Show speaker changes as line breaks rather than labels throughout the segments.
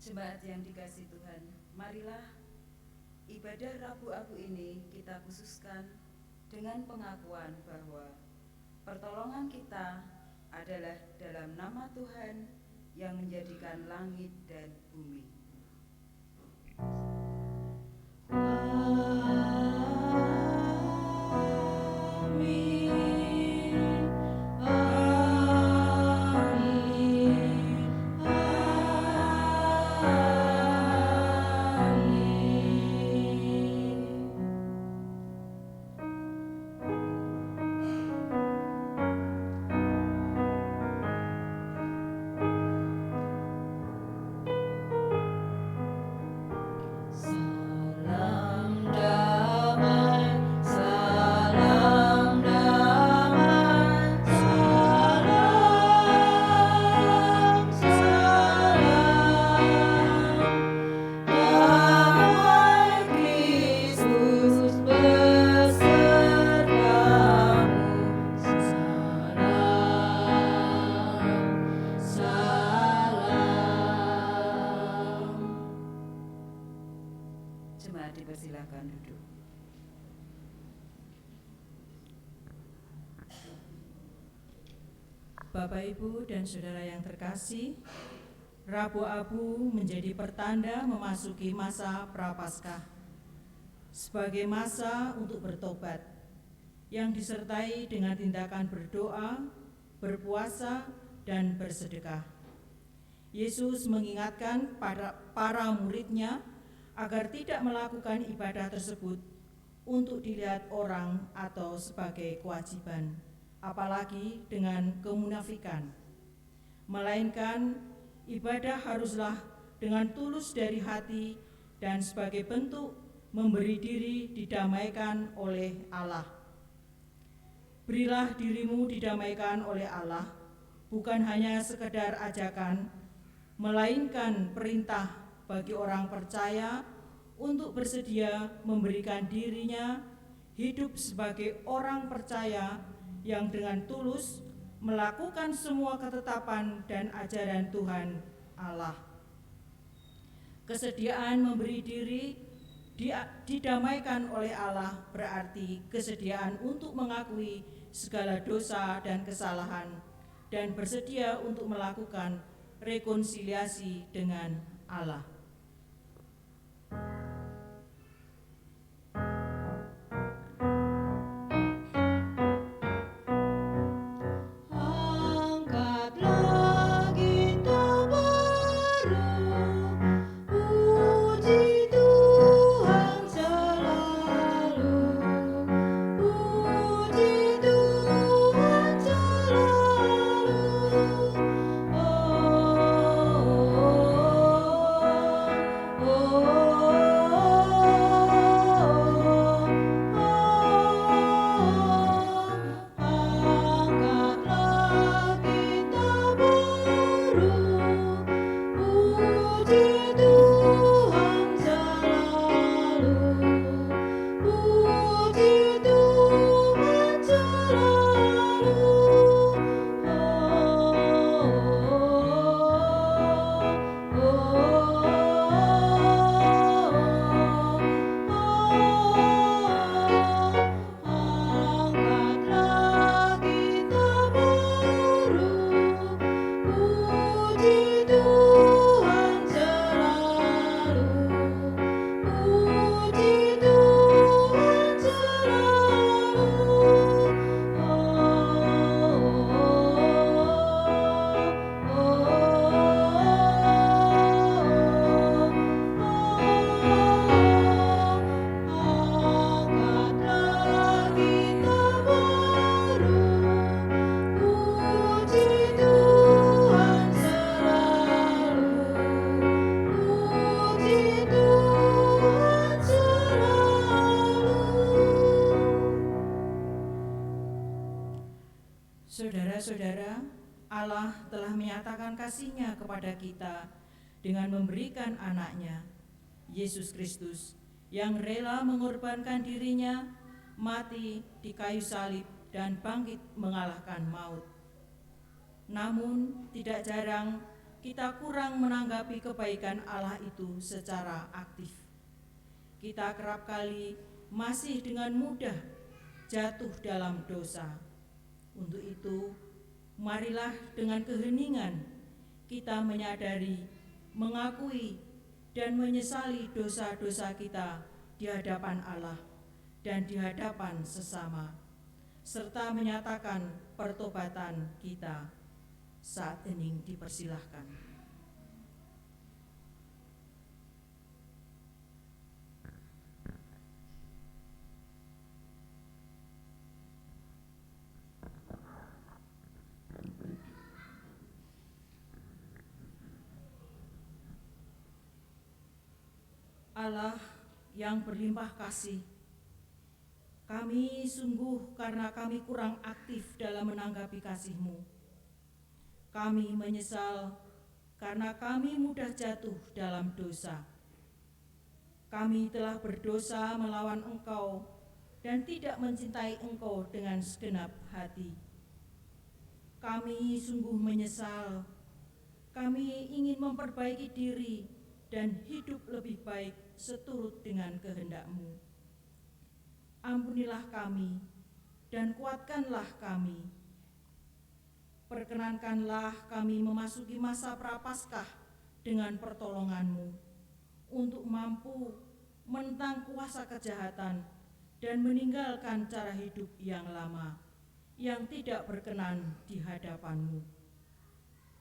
Jemaat yang dikasihi Tuhan, marilah ibadah Rabu Abu ini kita khususkan dengan pengakuan bahwa pertolongan kita adalah dalam nama Tuhan yang menjadikan langit dan bumi. Jemaat dipersilakan duduk.
Bapak, Ibu, dan Saudara yang terkasih, Rabu Abu menjadi pertanda memasuki masa Prapaskah sebagai masa untuk bertobat yang disertai dengan tindakan berdoa, berpuasa, dan bersedekah. Yesus mengingatkan para muridnya agar tidak melakukan ibadah tersebut untuk dilihat orang atau sebagai kewajiban, apalagi dengan kemunafikan. Melainkan ibadah haruslah dengan tulus dari hati dan sebagai bentuk memberi diri didamaikan oleh Allah. Berilah dirimu didamaikan oleh Allah, bukan hanya sekedar ajakan, melainkan perintah bagi orang percaya untuk bersedia memberikan dirinya hidup sebagai orang percaya yang dengan tulus melakukan semua ketetapan dan ajaran Tuhan Allah. Kesediaan memberi diri didamaikan oleh Allah berarti kesediaan untuk mengakui segala dosa dan kesalahan dan bersedia untuk melakukan rekonsiliasi dengan Allah. Saudara-saudara, Allah telah menyatakan kasih-Nya kepada kita dengan memberikan anaknya, Yesus Kristus, yang rela mengorbankan dirinya, mati di kayu salib dan bangkit mengalahkan maut. Namun tidak jarang kita kurang menanggapi kebaikan Allah itu secara aktif. Kita kerap kali masih dengan mudah jatuh dalam dosa. Untuk itu, marilah dengan keheningan kita menyadari, mengakui, dan menyesali dosa-dosa kita di hadapan Allah dan di hadapan sesama, serta menyatakan pertobatan kita. Saat hening dipersilahkan. Allah yang berlimpah kasih, kami sungguh karena kami kurang aktif dalam menanggapi kasih-Mu. Kami menyesal karena kami mudah jatuh dalam dosa. Kami telah berdosa melawan Engkau dan tidak mencintai Engkau dengan segenap hati. Kami sungguh menyesal. Kami ingin memperbaiki diri dan hidup lebih baik seturut dengan kehendak-Mu. Ampunilah kami dan kuatkanlah kami. Perkenankanlah kami memasuki masa prapaskah dengan pertolongan-Mu untuk mampu menentang kuasa kejahatan dan meninggalkan cara hidup yang lama yang tidak berkenan di hadapan-Mu.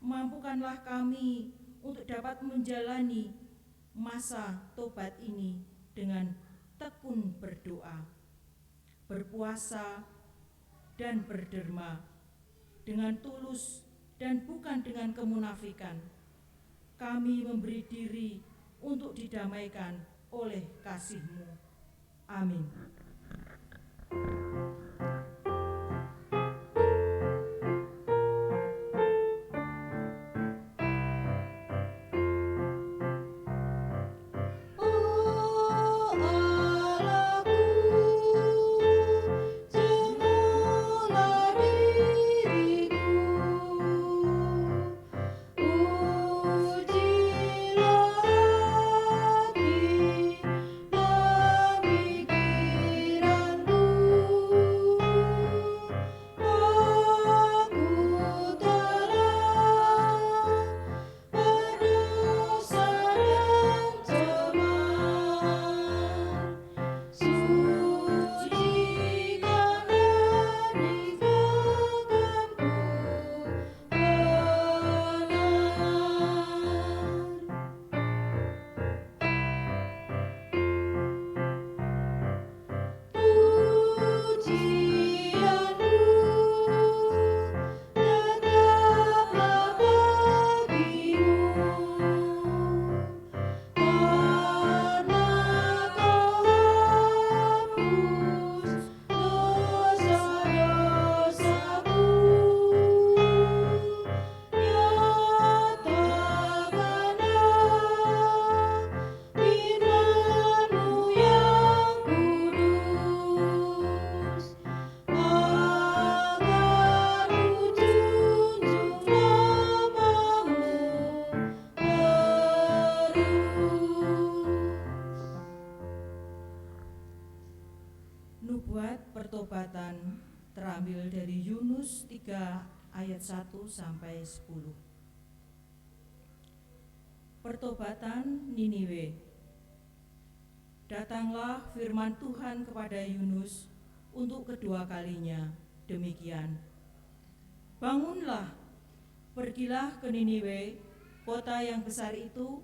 Mampukanlah kami untuk dapat menjalani masa tobat ini dengan tekun berdoa, berpuasa, dan berderma dengan tulus dan bukan dengan kemunafikan. Kami memberi diri untuk didamaikan oleh kasih-Mu. Amin. Nubuat pertobatan terambil dari Yunus 3 ayat 1 sampai 10. Pertobatan Niniwe. Datanglah firman Tuhan kepada Yunus untuk kedua kalinya, demikian: Bangunlah, pergilah ke Niniwe, kota yang besar itu,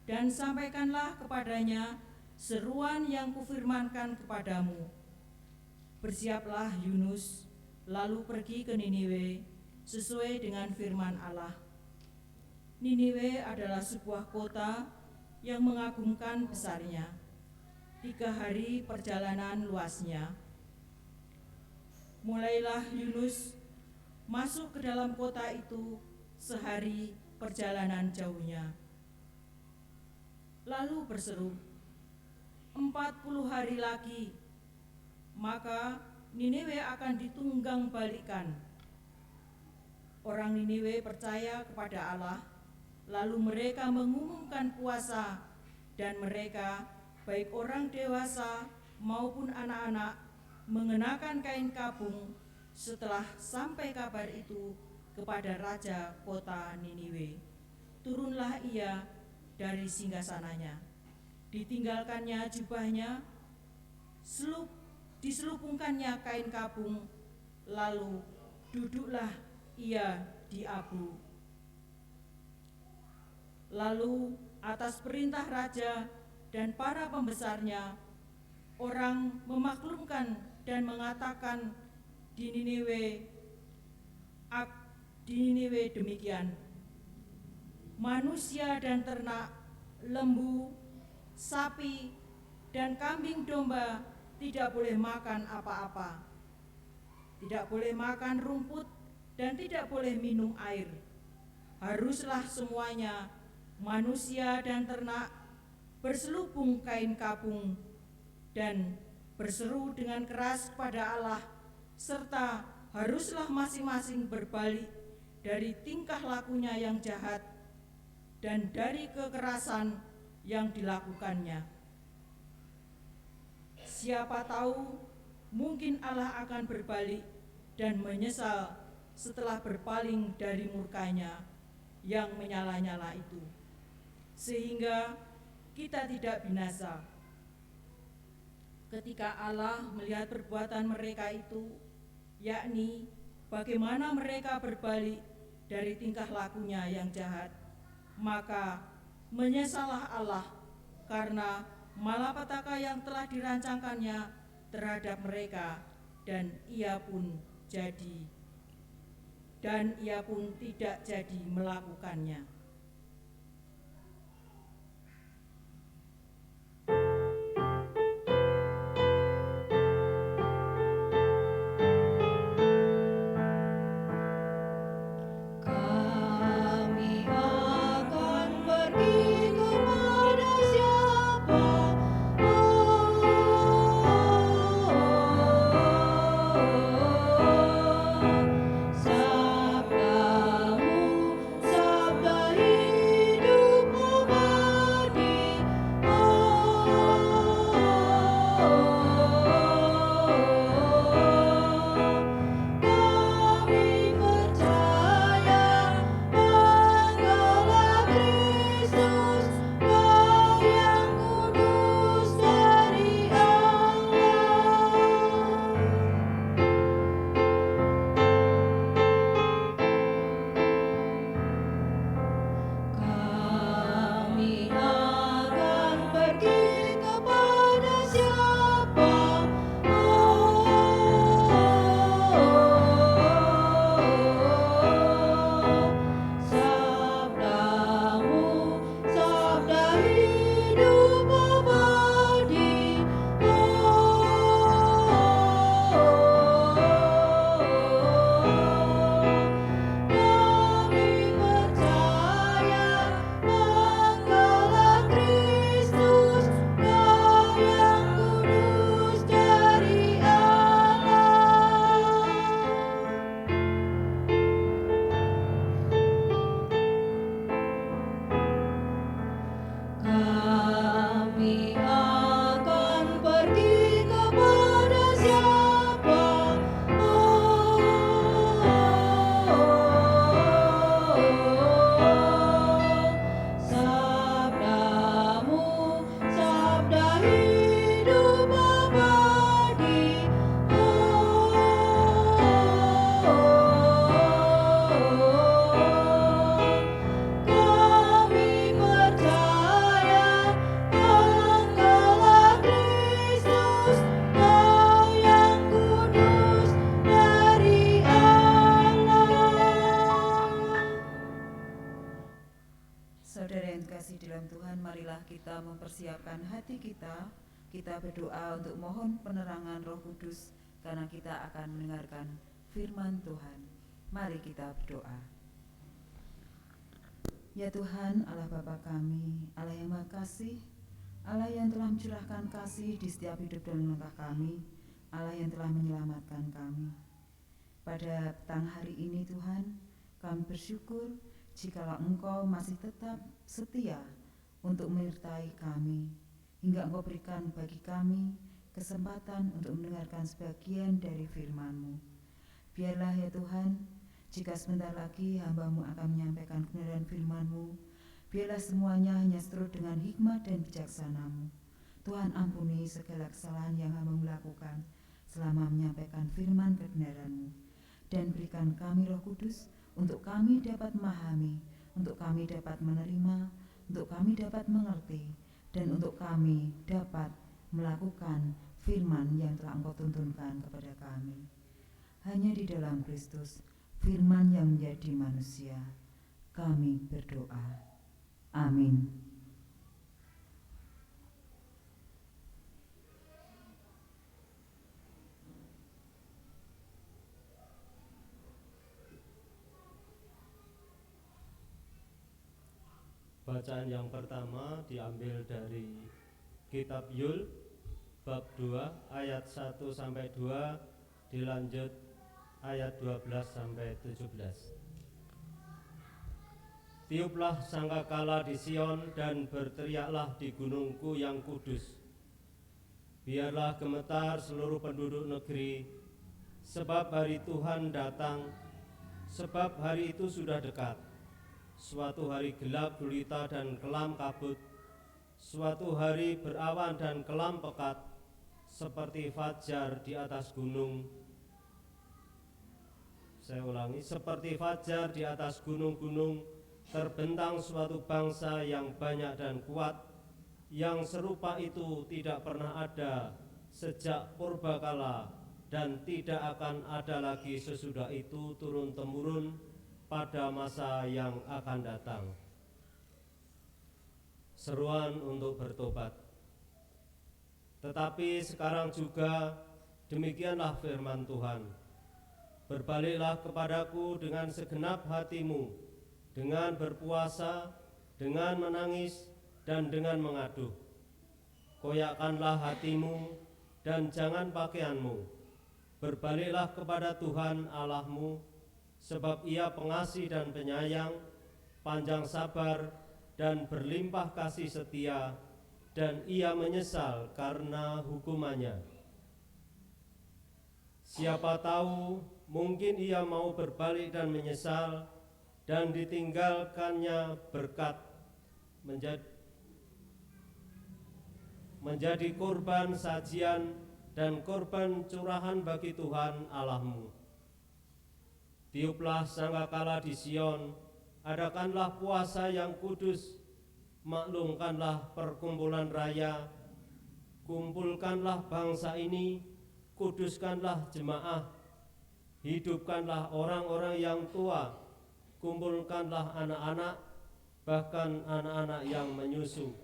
dan sampaikanlah kepadanya seruan yang kufirmankan kepadamu. Bersiaplah Yunus, lalu pergi ke Niniwe sesuai dengan firman Allah. Niniwe adalah sebuah kota yang mengagumkan besarnya, 3 hari perjalanan luasnya. Mulailah Yunus masuk ke dalam kota itu sehari perjalanan jauhnya. Lalu berseru, 40 hari lagi, maka Niniwe akan ditunggang balikan. Orang Niniwe percaya kepada Allah Lalu mereka mengumumkan puasa, dan mereka, baik orang dewasa maupun anak-anak, mengenakan kain kabung setelah sampai kabar itu kepada raja kota Niniwe. Turunlah ia dari singgasananya, ditinggalkannya jubahnya, diselupungkannya kain kabung, lalu duduklah ia di abu. Lalu atas perintah raja dan para pembesarnya, orang memaklumkan dan mengatakan di Niniwe demikian: manusia dan ternak, lembu, sapi, dan kambing domba tidak boleh makan apa-apa, tidak boleh makan rumput, dan tidak boleh minum air. Haruslah semuanya, manusia dan ternak, berselubung kain kabung dan berseru dengan keras kepada Allah, serta haruslah masing-masing berbalik dari tingkah lakunya yang jahat dan dari kekerasan yang dilakukannya. Siapa tahu mungkin Allah akan berbalik dan menyesal setelah berpaling dari murkanya yang menyala-nyala itu, sehingga kita tidak binasa. Ketika Allah melihat perbuatan mereka itu, yakni bagaimana mereka berbalik dari tingkah lakunya yang jahat, maka menyesallah Allah karena malapetaka yang telah dirancangkannya terhadap mereka, dan ia pun tidak jadi melakukannya.
Kita mempersiapkan hati kita berdoa untuk mohon penerangan Roh Kudus karena kita akan mendengarkan firman Tuhan. Mari kita berdoa. Ya Tuhan, Allah Bapa kami, Allah yang Maha Kasih, Allah yang telah mencurahkan kasih di setiap hidup dan langkah kami, Allah yang telah menyelamatkan kami. Pada petang hari ini Tuhan, kami bersyukur jikalau Engkau masih tetap setia untuk menyertai kami, hingga Engkau berikan bagi kami kesempatan untuk mendengarkan sebagian dari firman-Mu. Biarlah ya Tuhan, jika sebentar lagi hamba-Mu akan menyampaikan kebenaran firman-Mu, biarlah semuanya hanya seturut dengan hikmat dan bijaksana-Mu. Tuhan, ampuni segala kesalahan yang hamba-Mu lakukan selama menyampaikan firman kebenaran-Mu, dan berikan kami Roh Kudus untuk kami dapat memahami, untuk kami dapat menerima, untuk kami dapat mengerti, dan untuk kami dapat melakukan firman yang telah Engkau tuntunkan kepada kami. Hanya di dalam Kristus, firman yang menjadi manusia, kami berdoa. Amin.
Bacaan yang pertama diambil dari Kitab Yul bab 2 ayat 1 sampai 2, dilanjut ayat 12 sampai 17. Tiuplah sangkakala di Sion dan berteriaklah di gunungku yang kudus. Biarlah gemetar seluruh penduduk negeri, sebab hari Tuhan datang, sebab hari itu sudah dekat. Suatu hari gelap gulita dan kelam kabut, suatu hari berawan dan kelam pekat, seperti fajar di atas gunung. Saya ulangi, seperti fajar di atas gunung-gunung, terbentang suatu bangsa yang banyak dan kuat, yang serupa itu tidak pernah ada sejak purbakala, dan tidak akan ada lagi sesudah itu turun-temurun pada masa yang akan datang. Seruan untuk bertobat. Tetapi sekarang juga demikianlah firman Tuhan. Berbaliklah kepadaku dengan segenap hatimu, dengan berpuasa, dengan menangis, dan dengan mengaduh. Koyakkanlah hatimu dan jangan pakaianmu. Berbaliklah kepada Tuhan Allahmu, sebab Ia pengasih dan penyayang, panjang sabar dan berlimpah kasih setia, dan Ia menyesal karena hukumannya. Siapa tahu mungkin Ia mau berbalik dan menyesal, dan ditinggalkannya berkat menjadi korban sajian dan korban curahan bagi Tuhan Allahmu. Tiuplah sangkakala di Sion, adakanlah puasa yang kudus, maklumkanlah perkumpulan raya, kumpulkanlah bangsa ini, kuduskanlah jemaah, hidupkanlah orang-orang yang tua, kumpulkanlah anak-anak, bahkan anak-anak yang menyusu.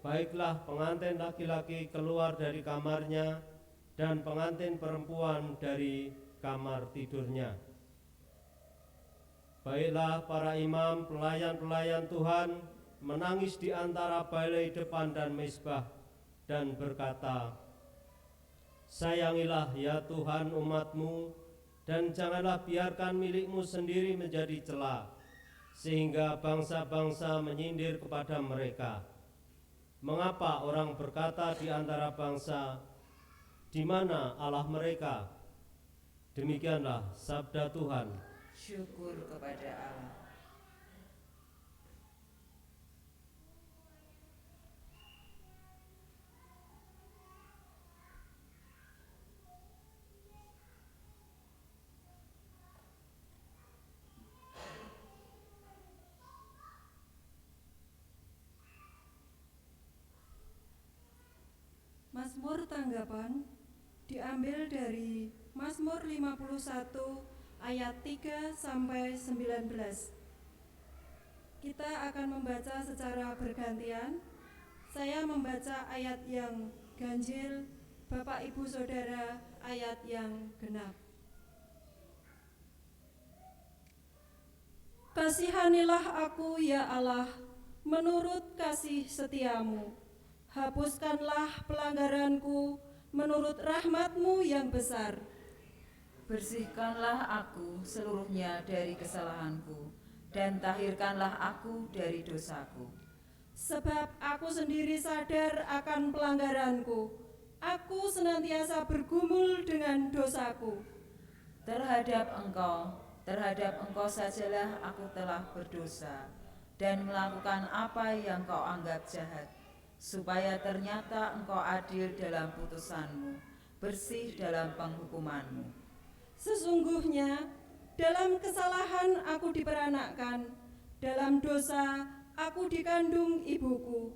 Baiklah pengantin laki-laki keluar dari kamarnya, dan pengantin perempuan dari kamar tidurnya. Baiklah para imam, pelayan-pelayan Tuhan, menangis di antara balai depan dan mezbah, dan berkata, sayangilah ya Tuhan umat-Mu, dan janganlah biarkan milik-Mu sendiri menjadi cela, sehingga bangsa-bangsa menyindir kepada mereka. Mengapa orang berkata di antara bangsa, di mana Allah mereka? Demikianlah sabda Tuhan.
Syukur kepada Allah.
Mazmur tanggapan diambil dari Mazmur 51 ayat 3 sampai 19. Kita akan membaca secara bergantian. Saya membaca ayat yang ganjil, Bapak Ibu Saudara ayat yang genap. Kasihanilah aku ya Allah, menurut kasih setiamu. Hapuskanlah pelanggaranku menurut rahmat-Mu yang besar.
Bersihkanlah aku seluruhnya dari kesalahanku, dan tahirkanlah aku dari dosaku.
Sebab aku sendiri sadar akan pelanggaranku. Aku senantiasa bergumul dengan dosaku.
Terhadap engkau sajalah aku telah berdosa dan melakukan apa yang kau anggap jahat, supaya ternyata engkau adil dalam putusanmu, bersih dalam penghukumanmu.
Sesungguhnya dalam kesalahan aku diperanakkan, dalam dosa aku dikandung ibuku.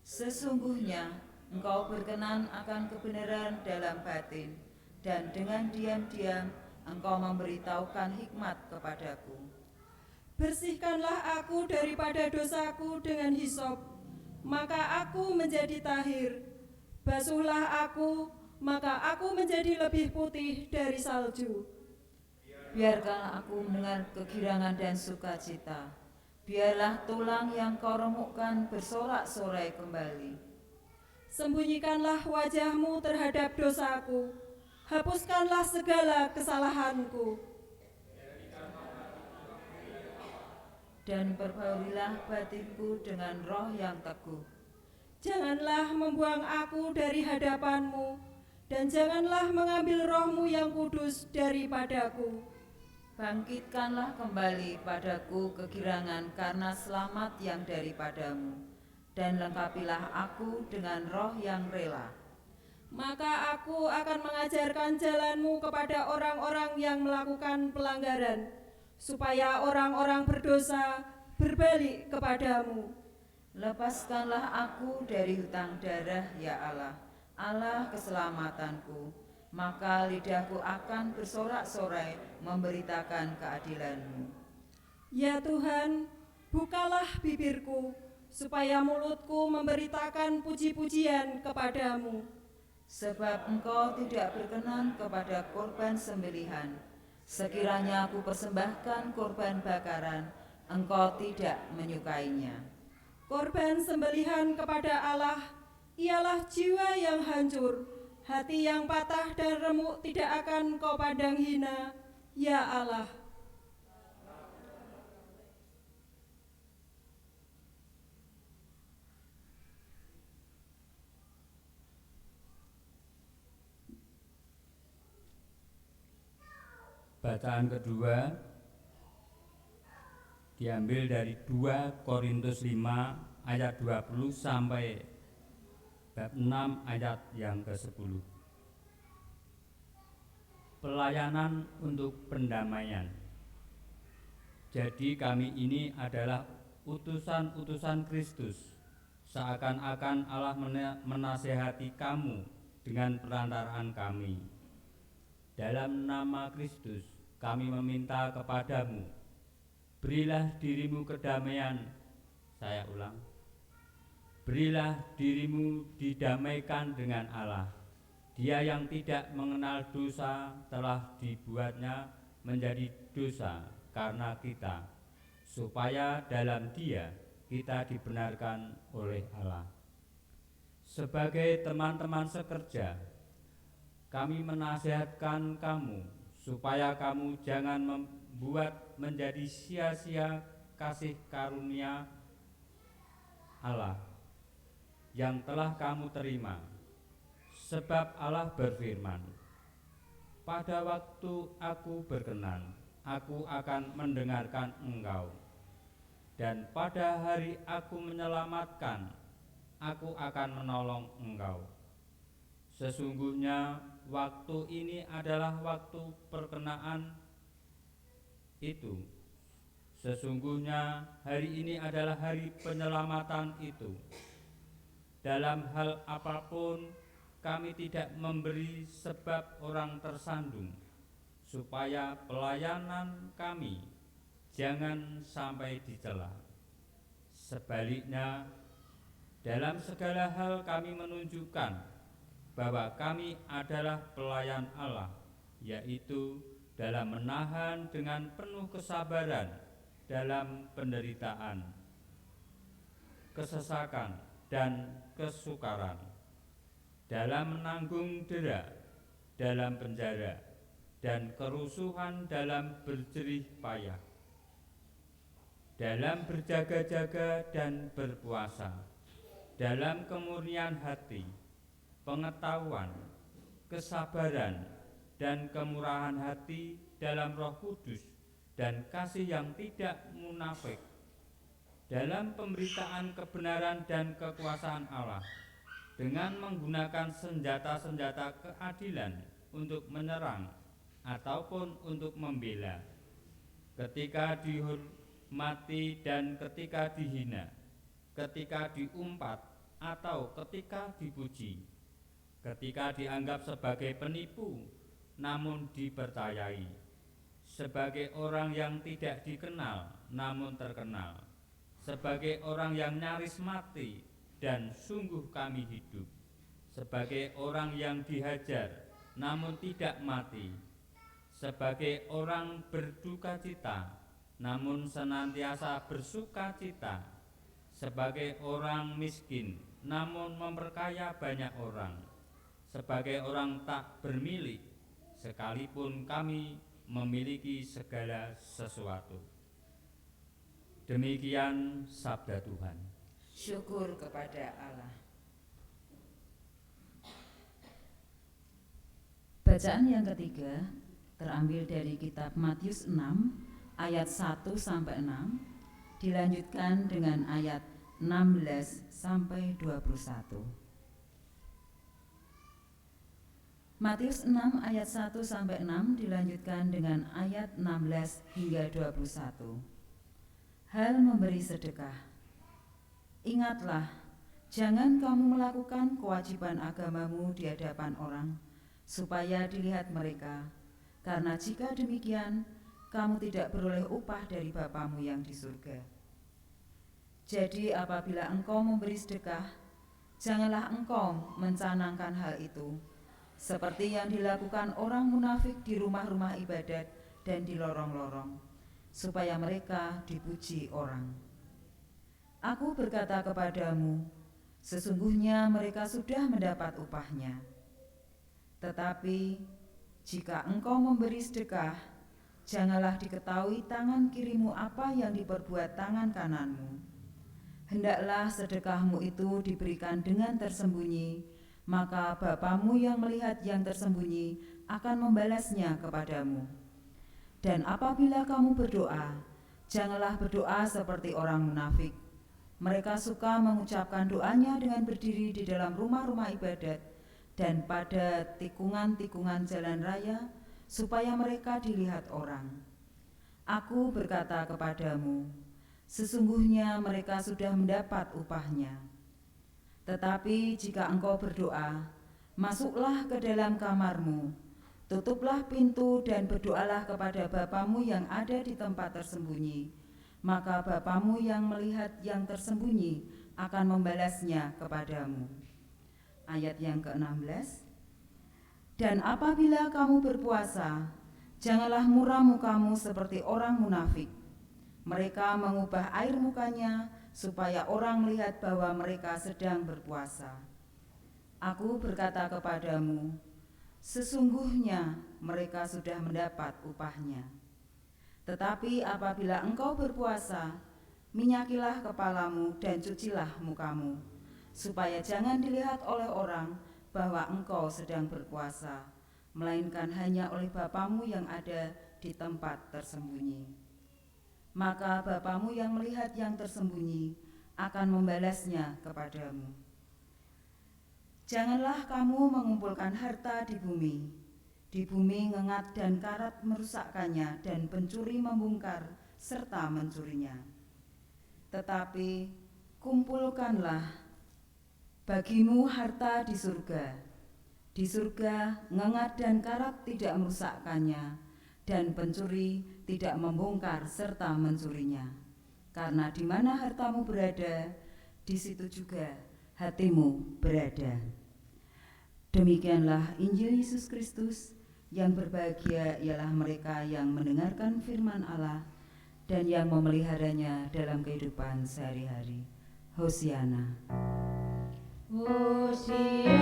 Sesungguhnya engkau berkenan akan kebenaran dalam batin, dan dengan diam-diam engkau memberitahukan hikmat kepadaku.
Bersihkanlah aku daripada dosaku dengan hisop, maka aku menjadi tahir. Basuhlah aku, maka aku menjadi lebih putih dari salju.
Biarkanlah aku mendengar kegirangan dan sukacita. Biarlah tulang yang kau remukkan bersorak-sorai kembali.
Sembunyikanlah wajahmu terhadap dosaku, hapuskanlah segala kesalahanku.
Dan perbaurilah batinku dengan roh yang teguh.
Janganlah membuang aku dari hadapanmu, dan janganlah mengambil rohmu yang kudus daripadaku.
Bangkitkanlah kembali padaku kegirangan karena selamat yang daripadamu, dan lengkapilah aku dengan roh yang rela.
Maka aku akan mengajarkan jalanmu kepada orang-orang yang melakukan pelanggaran, supaya orang-orang berdosa berbalik kepadamu.
Lepaskanlah aku dari hutang darah, ya Allah, Allah keselamatanku. Maka lidahku akan bersorak-sorai memberitakan keadilan-Mu.
Ya Tuhan, bukalah bibirku, supaya mulutku memberitakan puji-pujian kepadamu.
Sebab Engkau tidak berkenan kepada korban sembelihan. Sekiranya aku persembahkan korban bakaran, Engkau tidak menyukainya.
Korban sembelihan kepada Allah ialah jiwa yang hancur, hati yang patah dan remuk tidak akan Kau pandang hina, ya Allah.
Bacaan kedua diambil dari 2 Korintus 5 ayat 20 sampai bab 6 ayat yang ke-10. Pelayanan untuk pendamaian. Jadi kami ini adalah utusan-utusan Kristus, seakan-akan Allah menasehati kamu dengan perantaraan kami. Dalam nama Kristus kami meminta kepadamu, berilah dirimu kedamaian. Saya ulang, berilah dirimu didamaikan dengan Allah. Dia yang tidak mengenal dosa telah dibuatnya menjadi dosa karena kita, supaya dalam Dia kita dibenarkan oleh Allah. Sebagai teman-teman sekerja, kami menasihatkan kamu supaya kamu jangan membuat menjadi sia-sia kasih karunia Allah yang telah kamu terima. Sebab Allah berfirman, pada waktu aku berkenan, aku akan mendengarkan engkau. Dan pada hari aku menyelamatkan, aku akan menolong engkau. Sesungguhnya waktu ini adalah waktu perkenaan itu. Sesungguhnya hari ini adalah hari penyelamatan itu. Dalam hal apapun kami tidak memberi sebab orang tersandung, supaya pelayanan kami jangan sampai dicela. Sebaliknya, dalam segala hal kami menunjukkan bahwa kami adalah pelayan Allah, yaitu dalam menahan dengan penuh kesabaran dalam penderitaan, kesesakan, dan kesukaran, dalam menanggung dera, dalam penjara, dan kerusuhan dalam berjerih payah. dalam berjaga-jaga dan berpuasa, dalam kemurnian hati, pengetahuan, kesabaran, dan kemurahan hati dalam Roh Kudus dan kasih yang tidak munafik, dalam pemberitaan kebenaran dan kekuasaan Allah, dengan menggunakan senjata-senjata keadilan untuk menyerang ataupun untuk membela, ketika dihormati dan ketika dihina, ketika diumpat atau ketika dipuji, ketika dianggap sebagai penipu namun dipercayai, sebagai orang yang tidak dikenal namun terkenal, sebagai orang yang nyaris mati dan sungguh kami hidup, sebagai orang yang dihajar namun tidak mati, sebagai orang berduka cita namun senantiasa bersuka cita, sebagai orang miskin namun memperkaya banyak orang, sebagai orang tak bermilik sekalipun kami memiliki segala sesuatu. Demikian sabda Tuhan.
Syukur kepada Allah. Bacaan yang ketiga terambil dari kitab Matius 6 ayat 1 sampai 6, dilanjutkan dengan ayat 16 sampai 21. Matius 6 ayat 1 sampai 6 dilanjutkan dengan ayat 16 hingga 21. Hal memberi sedekah. Ingatlah, jangan kamu melakukan kewajiban agamamu di hadapan orang, supaya dilihat mereka, karena jika demikian, kamu tidak beroleh upah dari Bapamu yang di surga. Jadi apabila engkau memberi sedekah, janganlah engkau mencanangkan hal itu, seperti yang dilakukan orang munafik di rumah-rumah ibadat dan di lorong-lorong, supaya mereka dipuji orang. Aku berkata kepadamu, sesungguhnya mereka sudah mendapat upahnya. Tetapi jika engkau memberi sedekah, janganlah diketahui tangan kirimu apa yang diperbuat tangan kananmu. Hendaklah sedekahmu itu diberikan dengan tersembunyi, maka Bapamu yang melihat yang tersembunyi akan membalasnya kepadamu. Dan apabila kamu berdoa, janganlah berdoa seperti orang munafik. Mereka suka mengucapkan doanya dengan berdiri di dalam rumah-rumah ibadat dan pada tikungan-tikungan jalan raya, supaya mereka dilihat orang. Aku berkata kepadamu, sesungguhnya mereka sudah mendapat upahnya. Tetapi jika engkau berdoa, masuklah ke dalam kamarmu, tutuplah pintu dan berdoalah kepada Bapamu yang ada di tempat tersembunyi, maka Bapamu yang melihat yang tersembunyi akan membalasnya kepadamu. Ayat yang ke-16. Dan apabila kamu berpuasa, janganlah muram mukamu seperti orang munafik. Mereka mengubah air mukanya supaya orang melihat bahwa mereka sedang berpuasa. Aku berkata kepadamu, sesungguhnya mereka sudah mendapat upahnya. Tetapi apabila engkau berpuasa, minyakilah kepalamu dan cucilah mukamu, supaya jangan dilihat oleh orang bahwa engkau sedang berpuasa, melainkan hanya oleh Bapamu yang ada di tempat tersembunyi. Maka Bapamu yang melihat yang tersembunyi akan membalasnya kepadamu. Janganlah kamu mengumpulkan harta di bumi. Di bumi ngengat dan karat merusakkannya dan pencuri membongkar serta mencurinya. Tetapi kumpulkanlah bagimu harta di surga. Di surga ngengat dan karat tidak merusakkannya, dan pencuri tidak membongkar serta mencurinya. Karena di mana hartamu berada, di situ juga hatimu berada. Demikianlah Injil Yesus Kristus. Yang berbahagia ialah mereka yang mendengarkan firman Allah dan yang memeliharanya dalam kehidupan sehari-hari. Hosiana.
Hosiana,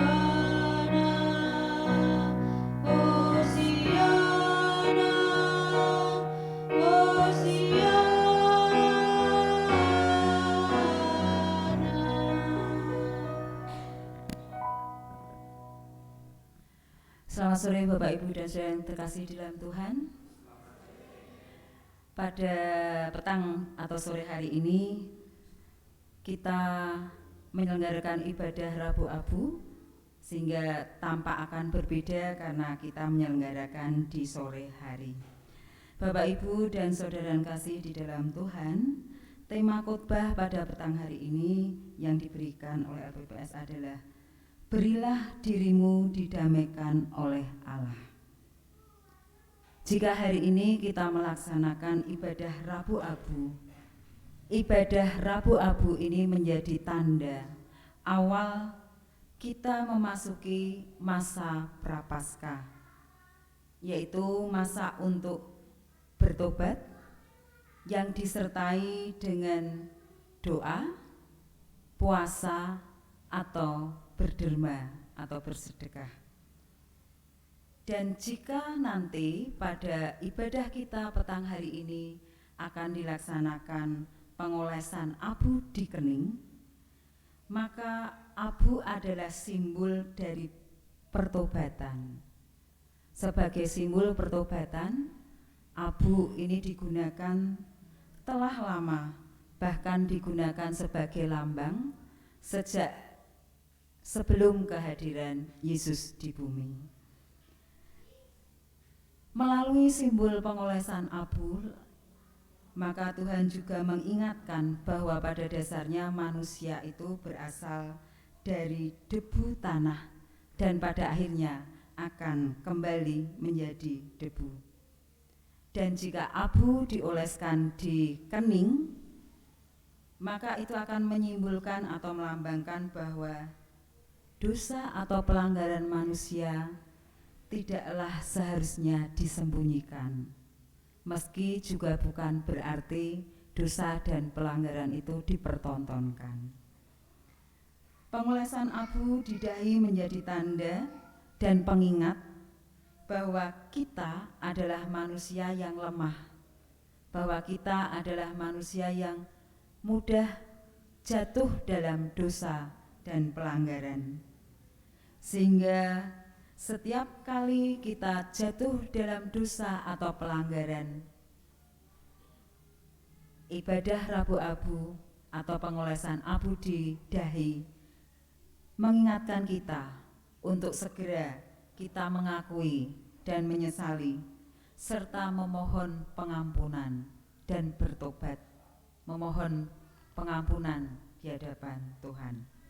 Hosiana, Hosiana
Selamat sore Bapak Ibu dan Saudara yang terkasih di dalam Tuhan. Pada petang atau sore hari ini kita menyelenggarakan ibadah Rabu Abu, sehingga tampak akan berbeda karena kita menyelenggarakan di sore hari. Bapak Ibu dan Saudara yang kasih di dalam Tuhan, tema khotbah pada petang hari ini yang diberikan oleh LPPS adalah berilah dirimu didamaikan oleh Allah. Jika hari ini kita melaksanakan ibadah Rabu Abu, ibadah Rabu Abu ini menjadi tanda awal kita memasuki masa Prapaskah, yaitu masa untuk bertobat yang disertai dengan doa, puasa, atau berderma atau bersedekah. Dan jika nanti pada ibadah kita petang hari ini akan dilaksanakan pengolesan abu di kening, maka abu adalah simbol dari pertobatan. Sebagai simbol pertobatan, abu ini digunakan telah lama, bahkan digunakan sebagai lambang sejak sebelum kehadiran Yesus di bumi. Melalui simbol pengolesan abu, maka Tuhan juga mengingatkan bahwa pada dasarnya manusia itu berasal dari debu tanah dan pada akhirnya akan kembali menjadi debu. Dan jika abu dioleskan di kening, maka itu akan menyimbolkan atau melambangkan bahwa dosa atau pelanggaran manusia tidaklah seharusnya disembunyikan, meski juga bukan berarti dosa dan pelanggaran itu dipertontonkan. Pengolesan abu di dahi menjadi tanda dan pengingat bahwa kita adalah manusia yang lemah, bahwa kita adalah manusia yang mudah jatuh dalam dosa dan pelanggaran. Sehingga setiap kali kita jatuh dalam dosa atau pelanggaran, ibadah Rabu Abu atau pengolesan abu di dahi mengingatkan kita untuk segera kita mengakui dan menyesali serta memohon pengampunan dan bertobat, memohon pengampunan di hadapan Tuhan.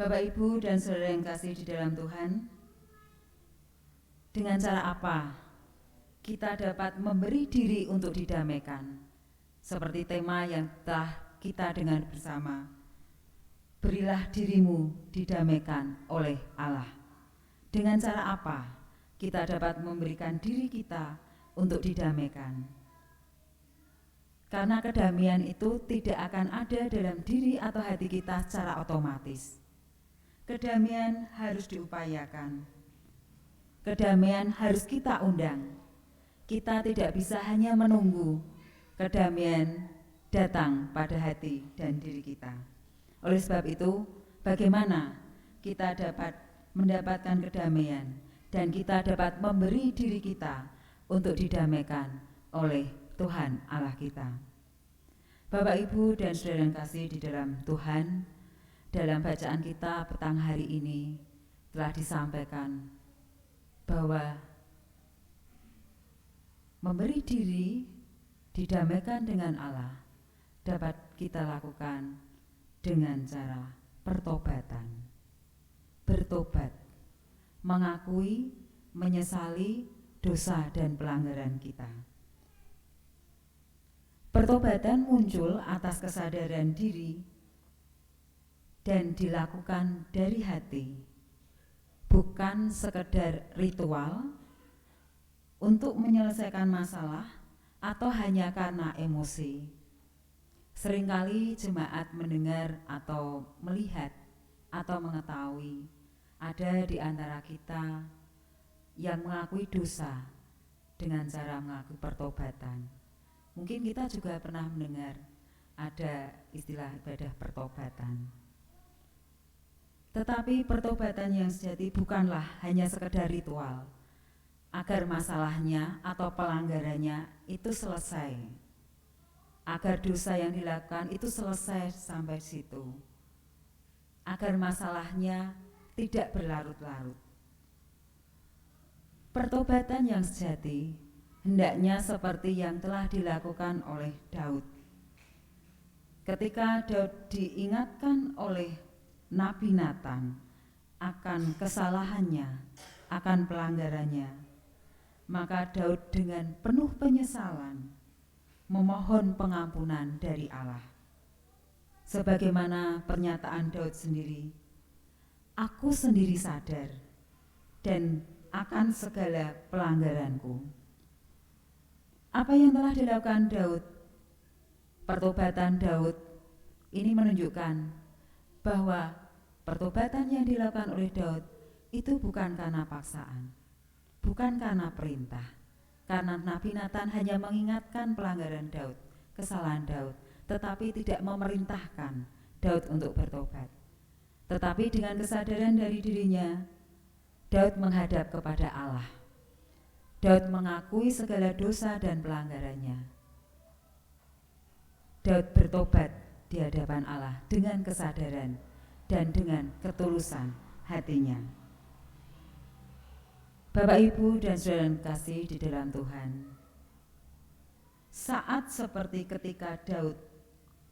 Bapak Ibu dan Saudara yang kasih di dalam Tuhan, dengan cara apa kita dapat memberi diri untuk didamaikan? Seperti tema yang telah kita dengar bersama, berilah dirimu didamaikan oleh Allah. Dengan cara apa kita dapat memberikan diri kita untuk didamaikan? Karena kedamaian itu tidak akan ada dalam diri atau hati kita secara otomatis. Kedamaian harus diupayakan. Kedamaian harus kita undang. Kita tidak bisa hanya menunggu kedamaian datang pada hati dan diri kita. Oleh sebab itu, bagaimana kita dapat mendapatkan kedamaian dan kita dapat memberi diri kita untuk didamaikan oleh Tuhan Allah kita. Bapak, Ibu, dan Saudara yang kasih di dalam Tuhan, dalam bacaan kita petang hari ini telah disampaikan bahwa memberi diri didamaikan dengan Allah dapat kita lakukan dengan cara pertobatan. Bertobat, mengakui, menyesali dosa dan pelanggaran kita. Pertobatan muncul atas kesadaran diri dan dilakukan dari hati, bukan sekedar ritual untuk menyelesaikan masalah atau hanya karena emosi. Seringkali jemaat mendengar atau melihat atau mengetahui ada di antara kita yang mengakui dosa dengan cara mengakui pertobatan. Mungkin kita juga pernah mendengar ada istilah ibadah pertobatan. Tetapi pertobatan yang sejati bukanlah hanya sekedar ritual, agar masalahnya atau pelanggarannya itu selesai, agar dosa yang dilakukan itu selesai sampai situ, agar masalahnya tidak berlarut-larut. Pertobatan yang sejati hendaknya seperti yang telah dilakukan oleh Daud. Ketika Daud diingatkan oleh Nabi Nathan akan kesalahannya, akan pelanggarannya, maka Daud dengan penuh penyesalan memohon pengampunan dari Allah. Sebagaimana pernyataan Daud sendiri, "Aku sendiri sadar dan akan segala pelanggaranku." Apa yang telah dilakukan Daud, pertobatan Daud ini menunjukkan bahwa pertobatan yang dilakukan oleh Daud itu bukan karena paksaan, bukan karena perintah, karena Nabi Nathan hanya mengingatkan pelanggaran Daud, kesalahan Daud, tetapi tidak memerintahkan Daud untuk bertobat. Tetapi dengan kesadaran dari dirinya, Daud menghadap kepada Allah. Daud mengakui segala dosa dan pelanggarannya. Daud bertobat di hadapan Allah dengan kesadaran dan dengan ketulusan hatinya. Bapak, Ibu, dan saudara yang kasih di dalam Tuhan, saat seperti ketika Daud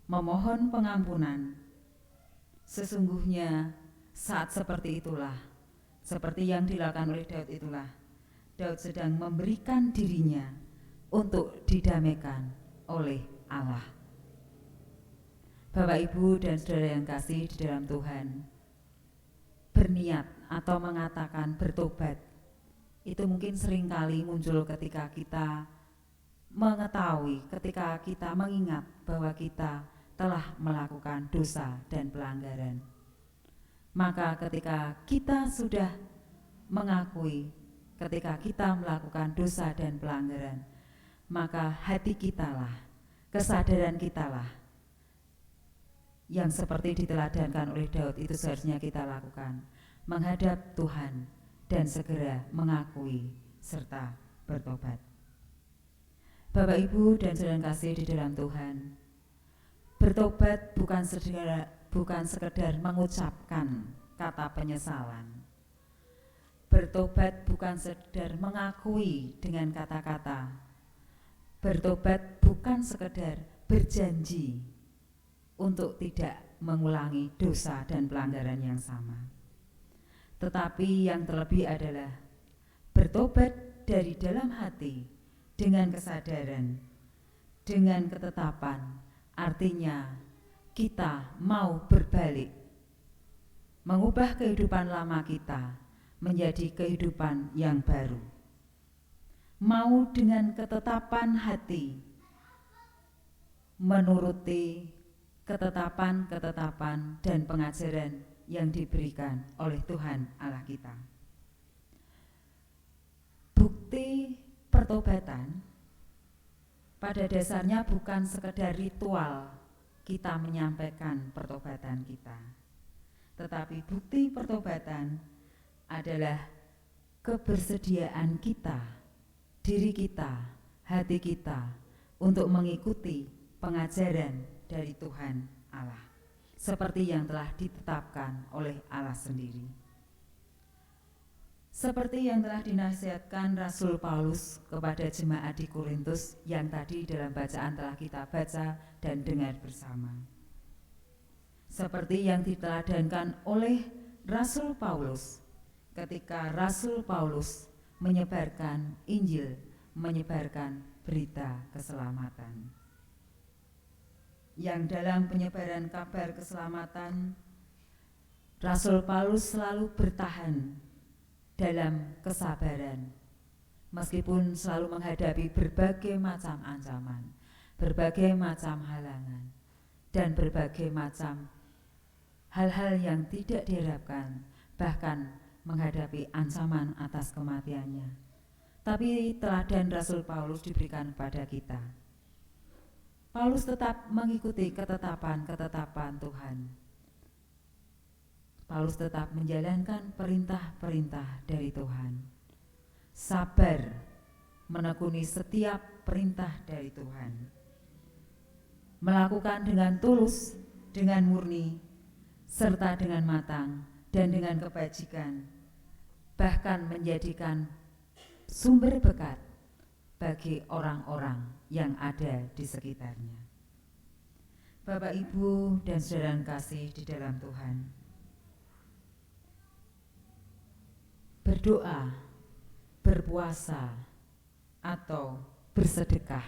memohon pengampunan, sesungguhnya saat seperti itulah, seperti yang dilakukan oleh Daud itulah, Daud sedang memberikan dirinya untuk didamaikan oleh Allah. Bapak, Ibu, dan saudara yang kasih di dalam Tuhan, berniat atau mengatakan bertobat itu mungkin seringkali muncul ketika kita mengetahui, ketika kita mengingat bahwa kita telah melakukan dosa dan pelanggaran. Maka ketika kita sudah mengakui, ketika kita melakukan dosa dan pelanggaran, maka hati kitalah, kesadaran kitalah yang seperti diteladankan oleh Daud itu seharusnya kita lakukan, menghadap Tuhan dan segera mengakui serta bertobat. Bapak, Ibu, dan saudara yang kasih di dalam Tuhan, bertobat bukan sekedar mengucapkan kata penyesalan. Bertobat bukan sekedar mengakui dengan kata-kata. Bertobat bukan sekedar berjanji untuk tidak mengulangi dosa dan pelanggaran yang sama. Tetapi yang terlebih adalah bertobat dari dalam hati dengan kesadaran, dengan ketetapan, artinya kita mau berbalik, mengubah kehidupan lama kita menjadi kehidupan yang baru. Mau dengan ketetapan hati menuruti ketetapan-ketetapan dan pengajaran yang diberikan oleh Tuhan Allah kita. Bukti pertobatan pada dasarnya bukan sekedar ritual kita menyampaikan pertobatan kita, tetapi bukti pertobatan adalah kebersediaan kita, diri kita, hati kita untuk mengikuti pengajaran dari Tuhan Allah, seperti yang telah ditetapkan oleh Allah sendiri. Seperti yang telah dinasihatkan Rasul Paulus kepada jemaat di Korintus yang tadi dalam bacaan telah kita baca dan dengar bersama. Seperti yang diteladankan oleh Rasul Paulus ketika Rasul Paulus menyebarkan Injil, menyebarkan berita keselamatan. Yang dalam penyebaran kabar keselamatan, Rasul Paulus selalu bertahan dalam kesabaran, meskipun selalu menghadapi berbagai macam ancaman, berbagai macam halangan, dan berbagai macam hal-hal yang tidak diharapkan, bahkan menghadapi ancaman atas kematiannya. Tapi teladan Rasul Paulus diberikan kepada kita. Paulus tetap mengikuti ketetapan-ketetapan Tuhan. Paulus tetap menjalankan perintah-perintah dari Tuhan. Sabar menekuni setiap perintah dari Tuhan. Melakukan dengan tulus, dengan murni, serta dengan matang dan dengan kebajikan, bahkan menjadikan sumber berkat bagi orang-orang yang ada di sekitarnya. Bapak, Ibu, dan saudara yang kasih di dalam Tuhan, berdoa, berpuasa, atau bersedekah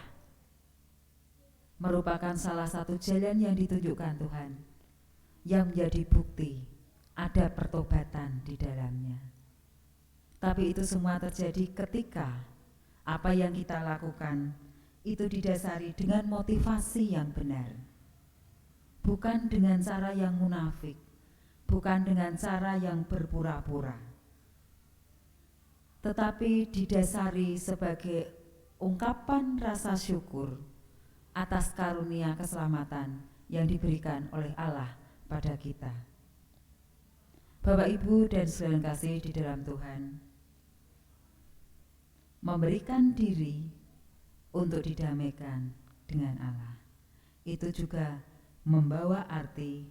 merupakan salah satu jalan yang ditunjukkan Tuhan yang menjadi bukti ada pertobatan di dalamnya. Tapi itu semua terjadi ketika apa yang kita lakukan itu didasari dengan motivasi yang benar, bukan dengan cara yang munafik, bukan dengan cara yang berpura-pura, tetapi didasari sebagai ungkapan rasa syukur atas karunia keselamatan yang diberikan oleh Allah pada kita. Bapak, Ibu, dan saudara yang kasih di dalam Tuhan, memberikan diri untuk didamaikan dengan Allah itu juga membawa arti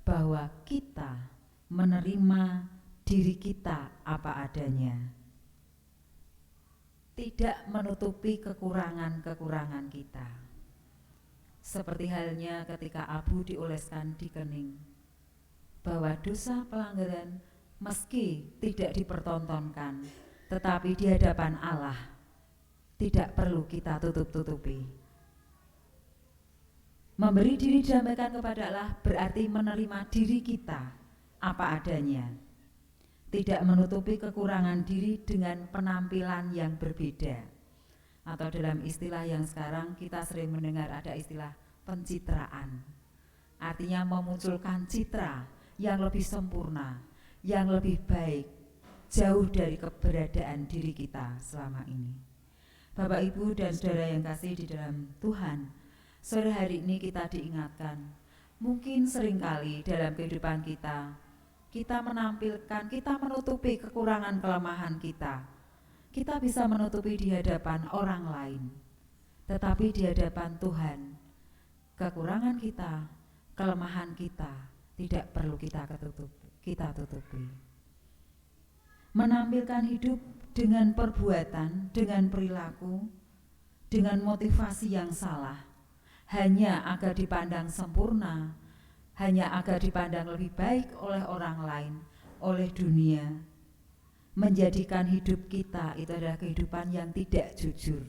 bahwa kita menerima diri kita apa adanya, tidak menutupi kekurangan-kekurangan kita. Seperti halnya ketika abu dioleskan di kening, bahwa dosa pelanggaran meski tidak dipertontonkan, tetapi di hadapan Allah tidak perlu kita tutup-tutupi. Memberi diri didamaikan kepada Allah berarti menerima diri kita apa adanya, tidak menutupi kekurangan diri dengan penampilan yang berbeda. Atau dalam istilah yang sekarang kita sering mendengar ada istilah pencitraan, artinya memunculkan citra yang lebih sempurna, yang lebih baik, jauh dari keberadaan diri kita selama ini. Bapak, Ibu, dan saudara yang kasih di dalam Tuhan, sore hari ini kita diingatkan, mungkin seringkali dalam kehidupan kita menampilkan, kita menutupi kekurangan kelemahan kita. Kita bisa menutupi di hadapan orang lain, tetapi di hadapan Tuhan, kekurangan kita, kelemahan kita tidak perlu kita tutupi. Menampilkan hidup dengan perbuatan, dengan perilaku, dengan motivasi yang salah, hanya agar dipandang sempurna, hanya agar dipandang lebih baik oleh orang lain, oleh dunia, menjadikan hidup kita itu adalah kehidupan yang tidak jujur.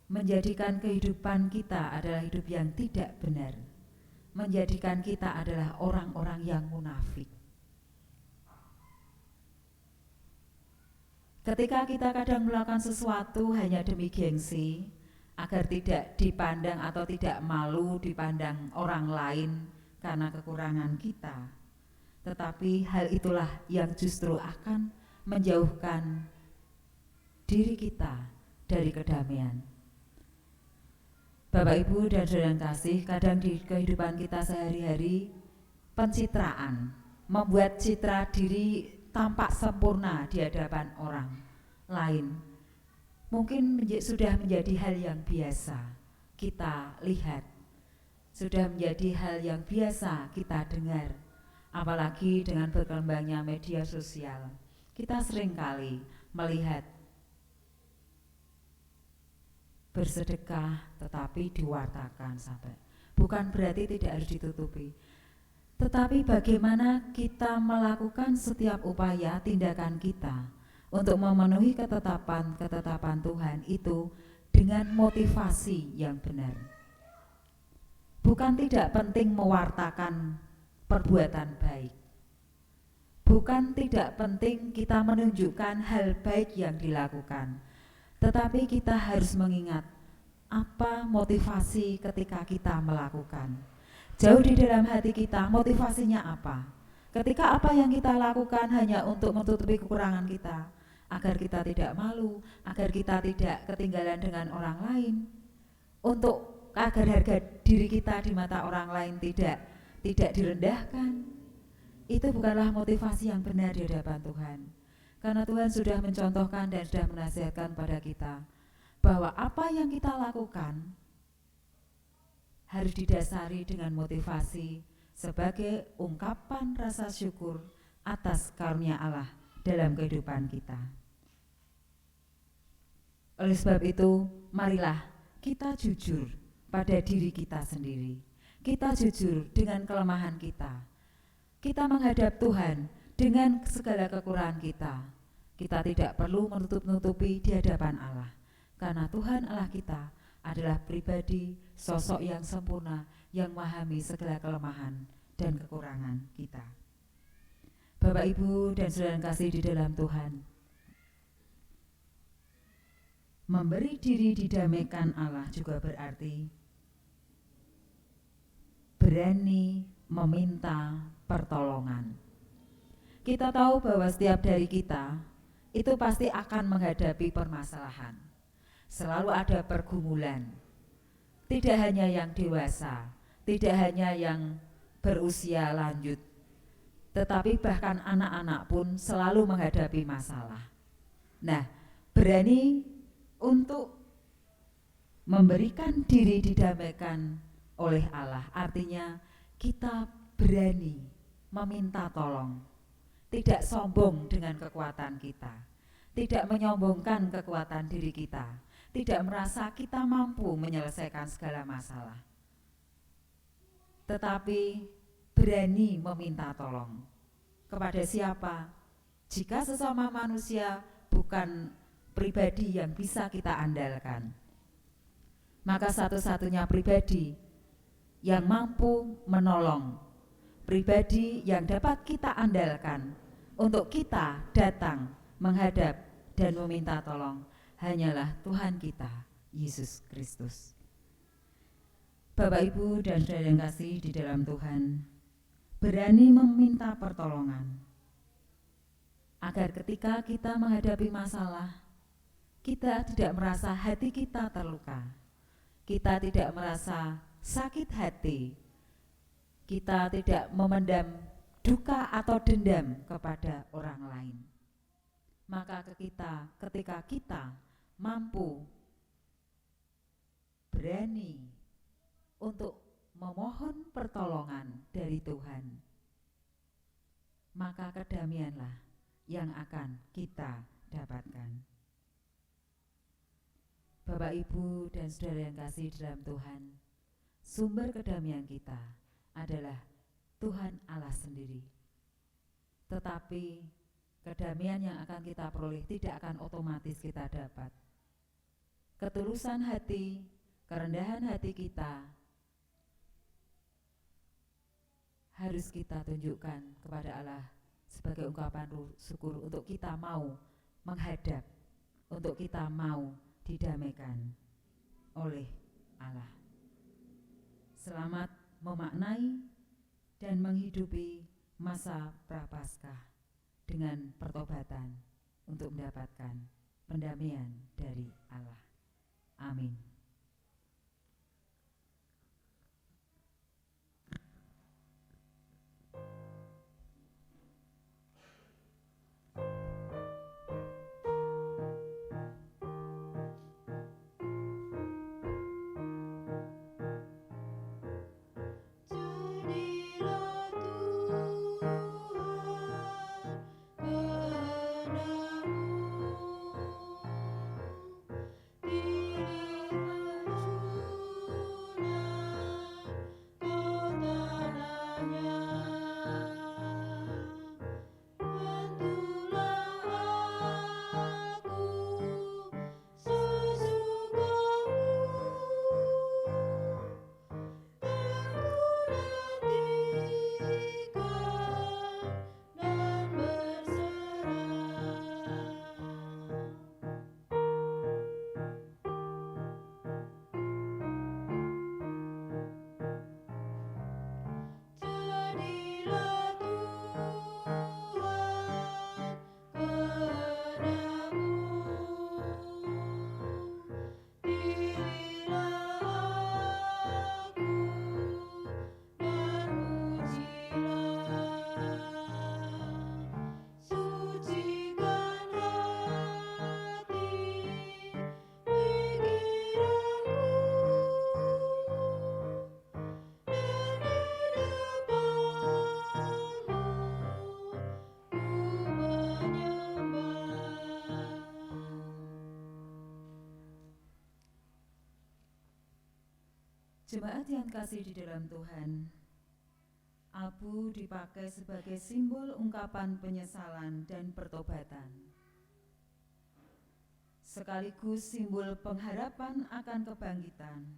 Menjadikan kehidupan kita adalah hidup yang tidak benar. Menjadikan kita adalah orang-orang yang munafik. Ketika kita kadang melakukan sesuatu hanya demi gengsi, agar tidak dipandang atau tidak malu dipandang orang lain karena kekurangan kita, tetapi hal itulah yang justru akan menjauhkan diri kita dari kedamaian. Bapak, Ibu, dan saudara yang kasih, kadang di kehidupan kita sehari-hari pencitraan, membuat citra diri tampak sempurna di hadapan orang lain, mungkin sudah menjadi hal yang biasa kita lihat, sudah menjadi hal yang biasa kita dengar. Apalagi dengan berkembangnya media sosial, kita seringkali melihat bersedekah tetapi diwartakan, sahabat. Bukan berarti tidak harus ditutupi, tetapi bagaimana kita melakukan setiap upaya tindakan kita untuk memenuhi ketetapan Tuhan itu dengan motivasi yang benar. Bukan tidak penting mewartakan perbuatan baik, bukan tidak penting kita menunjukkan hal baik yang dilakukan, tetapi kita harus mengingat apa motivasi ketika kita melakukan. Jauh di dalam hati kita, motivasinya apa? Ketika apa yang kita lakukan hanya untuk menutupi kekurangan kita, agar kita tidak malu, agar kita tidak ketinggalan dengan orang lain, untuk agar harga diri kita di mata orang lain tidak tidak direndahkan, itu bukanlah motivasi yang benar di hadapan Tuhan. Karena Tuhan sudah mencontohkan dan sudah menasihatkan pada kita bahwa apa yang kita lakukan harus didasari dengan motivasi sebagai ungkapan rasa syukur atas karunia Allah dalam kehidupan kita. Oleh sebab itu, marilah kita jujur pada diri kita sendiri. Kita jujur dengan kelemahan kita. Kita menghadap Tuhan dengan segala kekurangan kita. Kita tidak perlu menutup-nutupi di hadapan Allah, karena Tuhan Allah kita adalah pribadi, sosok yang sempurna, yang memahami segala kelemahan dan kekurangan kita. Bapak, Ibu, dan saudara yang kasih di dalam Tuhan, memberi diri didamaikan Allah juga berarti berani meminta pertolongan. Kita tahu bahwa setiap dari kita itu pasti akan menghadapi permasalahan. Selalu ada pergumulan. Tidak hanya yang dewasa, tidak hanya yang berusia lanjut, tetapi bahkan anak-anak pun selalu menghadapi masalah. Nah, berani untuk memberikan diri didamaikan oleh Allah artinya kita berani meminta tolong, tidak sombong dengan kekuatan kita, tidak menyombongkan kekuatan diri kita, tidak merasa kita mampu menyelesaikan segala masalah, tetapi berani meminta tolong. Kepada siapa? Jika sesama manusia bukan pribadi yang bisa kita andalkan, maka satu-satunya pribadi yang mampu menolong, pribadi yang dapat kita andalkan untuk kita datang menghadap dan meminta tolong hanyalah Tuhan kita, Yesus Kristus. Bapak, Ibu, dan saudara yang kasih di dalam Tuhan, berani meminta pertolongan agar ketika kita menghadapi masalah, kita tidak merasa hati kita terluka, kita tidak merasa sakit hati, kita tidak memendam duka atau dendam kepada orang lain. Maka ketika kita mampu berani untuk memohon pertolongan dari Tuhan, maka kedamaianlah yang akan kita dapatkan. Bapak, Ibu, dan saudara yang kasih dalam Tuhan, sumber kedamaian kita adalah Tuhan Allah sendiri. Tetapi kedamaian yang akan kita peroleh tidak akan otomatis kita dapat. Ketulusan hati, kerendahan hati kita harus kita tunjukkan kepada Allah sebagai ungkapan syukur untuk kita mau menghadap, untuk kita mau didamaikan oleh Allah. Selamat memaknai dan menghidupi masa prapaskah dengan pertobatan untuk mendapatkan pendamaian dari Allah. Amin.
Jadilah Tuhan
Jemaat yang kasih di dalam Tuhan, abu dipakai sebagai simbol ungkapan penyesalan dan pertobatan, sekaligus simbol pengharapan akan kebangkitan,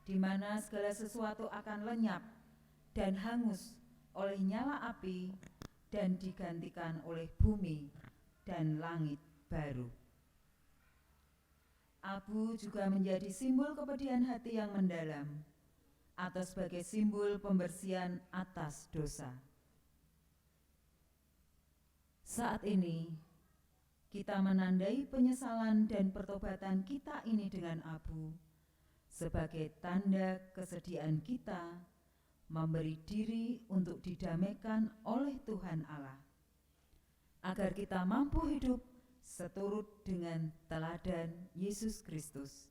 di mana segala sesuatu akan lenyap dan hangus oleh nyala api dan digantikan oleh bumi dan langit baru. Abu juga menjadi simbol kepedihan hati yang mendalam atau sebagai simbol pembersihan atas dosa. Saat ini, kita menandai penyesalan dan pertobatan kita ini dengan abu sebagai tanda kesediaan kita memberi diri untuk didamaikan oleh Tuhan Allah, agar kita mampu hidup seturut dengan teladan Yesus Kristus.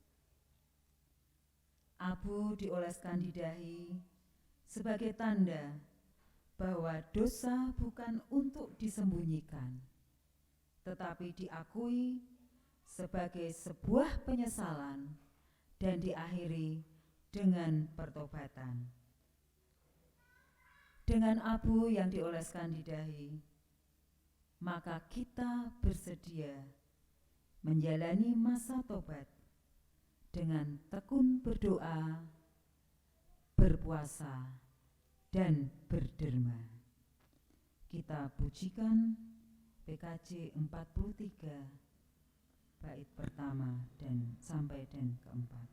Abu dioleskan di dahi sebagai tanda bahwa dosa bukan untuk disembunyikan, tetapi diakui sebagai sebuah penyesalan dan diakhiri dengan pertobatan. Dengan abu yang dioleskan di dahi, maka kita bersedia menjalani masa tobat dengan tekun berdoa, berpuasa, dan berderma. Kita pujikan PKJ 43 bait pertama dan sampai dan keempat.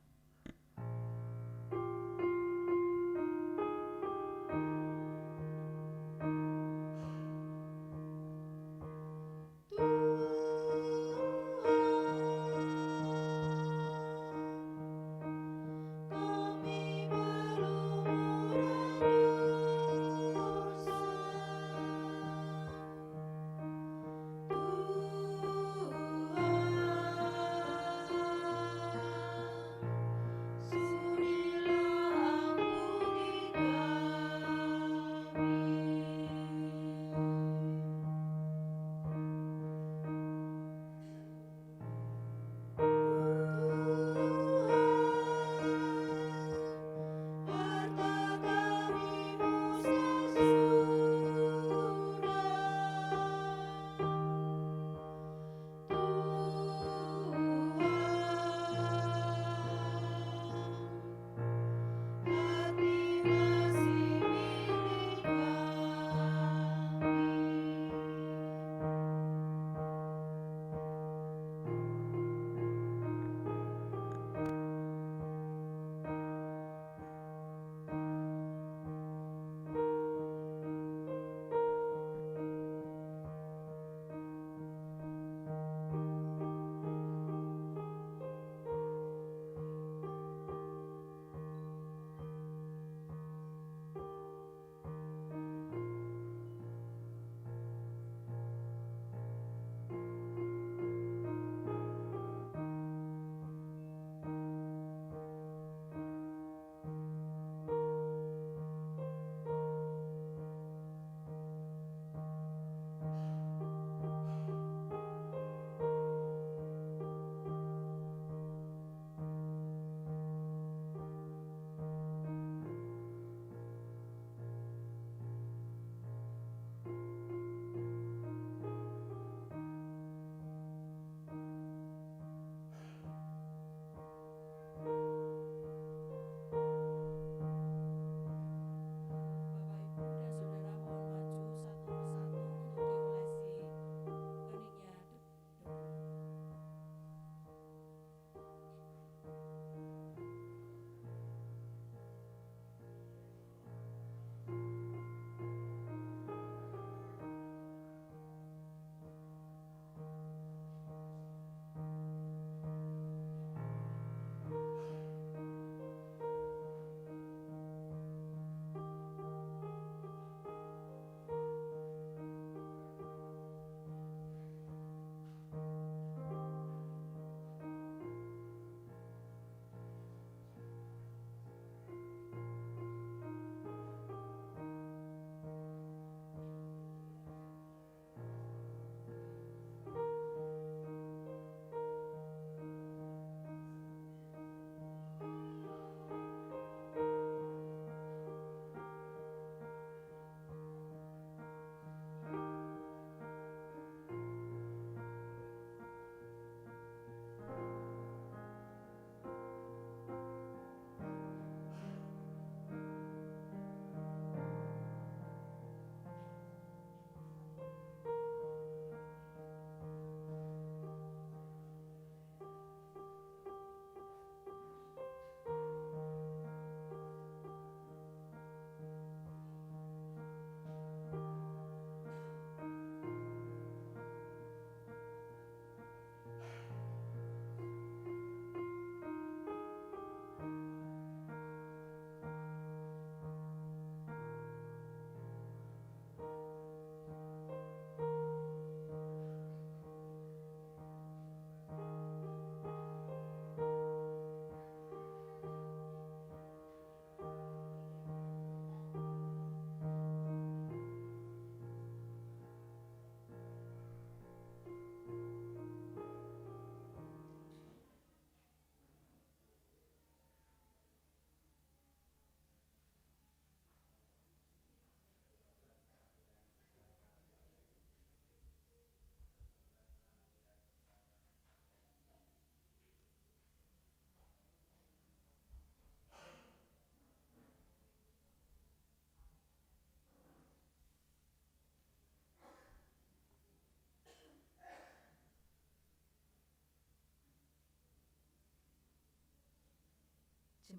Suri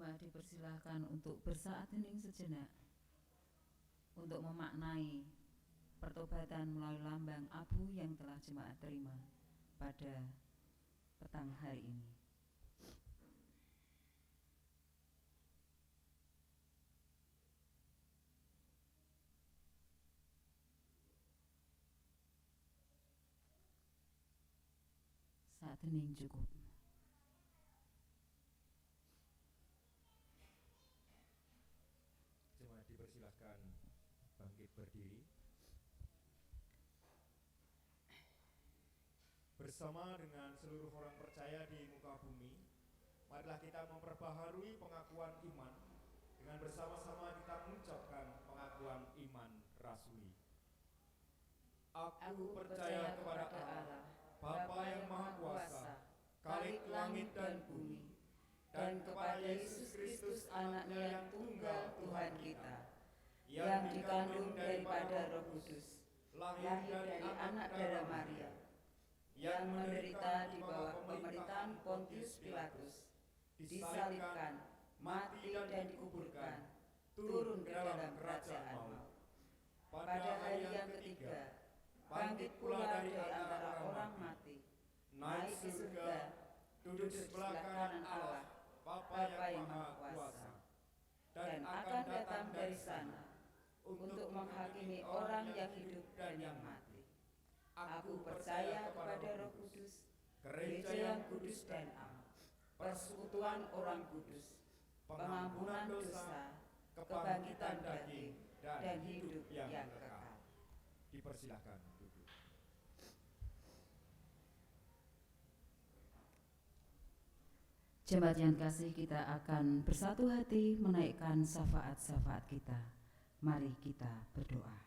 Jemaat dipersilahkan untuk bersaat hening sejenak untuk memaknai pertobatan melalui lambang abu yang telah jemaat terima pada petang hari ini. Saat hening cukup.
Jemaat dipersilahkan bangkit berdiri. Bersama dengan seluruh orang percaya di muka bumi, marilah kita memperbaharui pengakuan iman dengan bersama-sama kita mengucapkan pengakuan iman rasuli. Aku percaya kepada Allah, Bapa yang Maha Kuasa, Khalik langit dan bumi, dan kepada Yesus Kristus anaknya yang tunggal Tuhan kita, yang dikandung daripada Roh Kudus, lahir dari anak darah Maria, yang menderita di bawah pemerintahan Pontius Pilatus, disalibkan, mati dan dikuburkan, turun ke dalam kerajaan maut. Pada hari yang ketiga, bangkit pula dari antara orang mati, naik ke surga, duduk di sebelah kanan Allah, Bapa yang Maha Kuasa, dan akan datang dari sana untuk menghakimi orang yang hidup dan yang mati. Aku percaya kepada Roh Kudus, gereja yang kudus dan am, persekutuan orang kudus, pengampunan dosa, kebangkitan daging, dan hidup yang kekal. Dipersilahkan duduk.
Jemaat yang kasih, kita akan bersatu hati menaikkan syafaat-syafaat kita. Mari kita berdoa.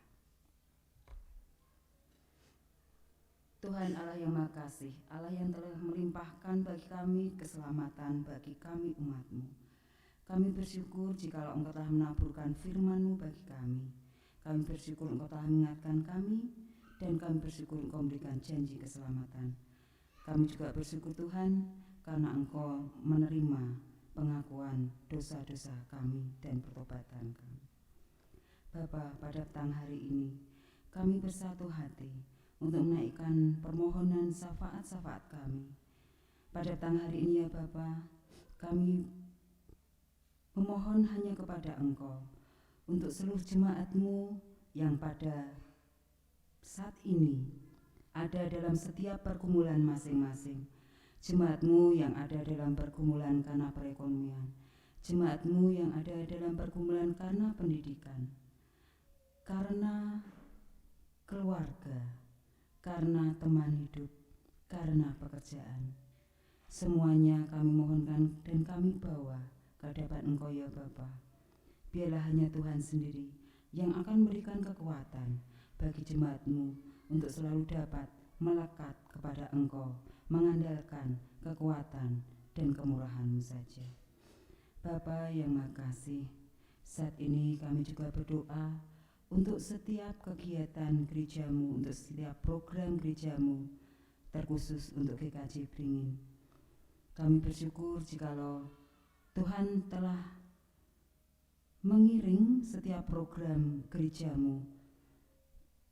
Tuhan Allah yang Maha Kasih, Allah yang telah melimpahkan bagi kami keselamatan bagi kami umat-Mu. Kami bersyukur jikalau Engkau telah menaburkan firman-Mu bagi kami. Kami bersyukur Engkau telah mengingatkan kami, dan kami bersyukur Engkau memberikan janji keselamatan. Kami juga bersyukur Tuhan karena Engkau menerima pengakuan dosa-dosa kami dan pertobatan kami. Bapa, pada petang hari ini kami bersatu hati untuk menaikkan permohonan syafaat-syafaat kami. Pada petang hari ini ya Bapa, kami memohon hanya kepada Engkau untuk seluruh jemaat-Mu yang pada saat ini ada dalam setiap pergumulan masing-masing. Jemaat-Mu yang ada dalam pergumulan karena perekonomian, jemaat-Mu yang ada dalam pergumulan karena pendidikan, karena keluarga, karena teman hidup, karena pekerjaan. Semuanya kami mohonkan dan kami bawa ke hadapan Engkau ya Bapa. Biarlah hanya Tuhan sendiri yang akan memberikan kekuatan bagi jemaat-Mu untuk selalu dapat melekat kepada Engkau, mengandalkan kekuatan dan kemurahan-Mu saja. Bapa yang Maha Kasih, saat ini kami juga berdoa untuk setiap kegiatan gereja-Mu, untuk setiap program gereja-Mu, terkhusus untuk GKJ Beringin. Kami bersyukur jikalau Tuhan telah mengiring setiap program gereja-Mu,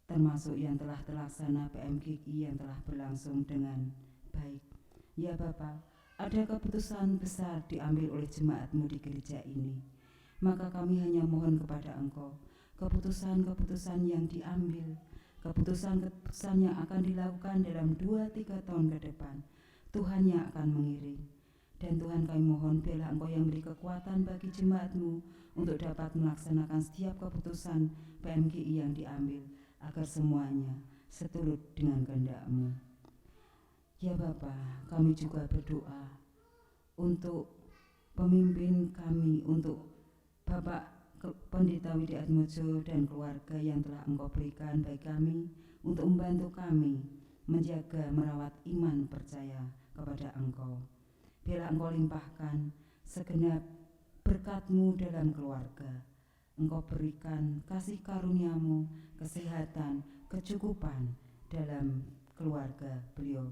termasuk yang telah terlaksana PMGI yang telah berlangsung dengan baik. Ya Bapa, ada keputusan besar diambil oleh jemaat-Mu di gereja ini. Maka kami hanya mohon kepada Engkau, keputusan-keputusan yang diambil, keputusan-keputusan yang akan dilakukan dalam 2-3 tahun ke depan, Tuhan yang akan mengiring. Dan Tuhan kami mohon biarlah Engkau yang beri kekuatan bagi jemaat-Mu untuk dapat melaksanakan setiap keputusan PMGI yang diambil, agar semuanya seturut dengan kehendak-Mu. Ya Bapa, kami juga berdoa untuk pemimpin kami, untuk Bapak Pendeta Widi Atmojo dan keluarga yang telah Engkau berikan bagi kami untuk membantu kami menjaga merawat iman percaya kepada Engkau. Biarlah Engkau limpahkan segenap berkat-Mu dalam keluarga. Engkau berikan kasih karunia-Mu, kesehatan, kecukupan dalam keluarga beliau.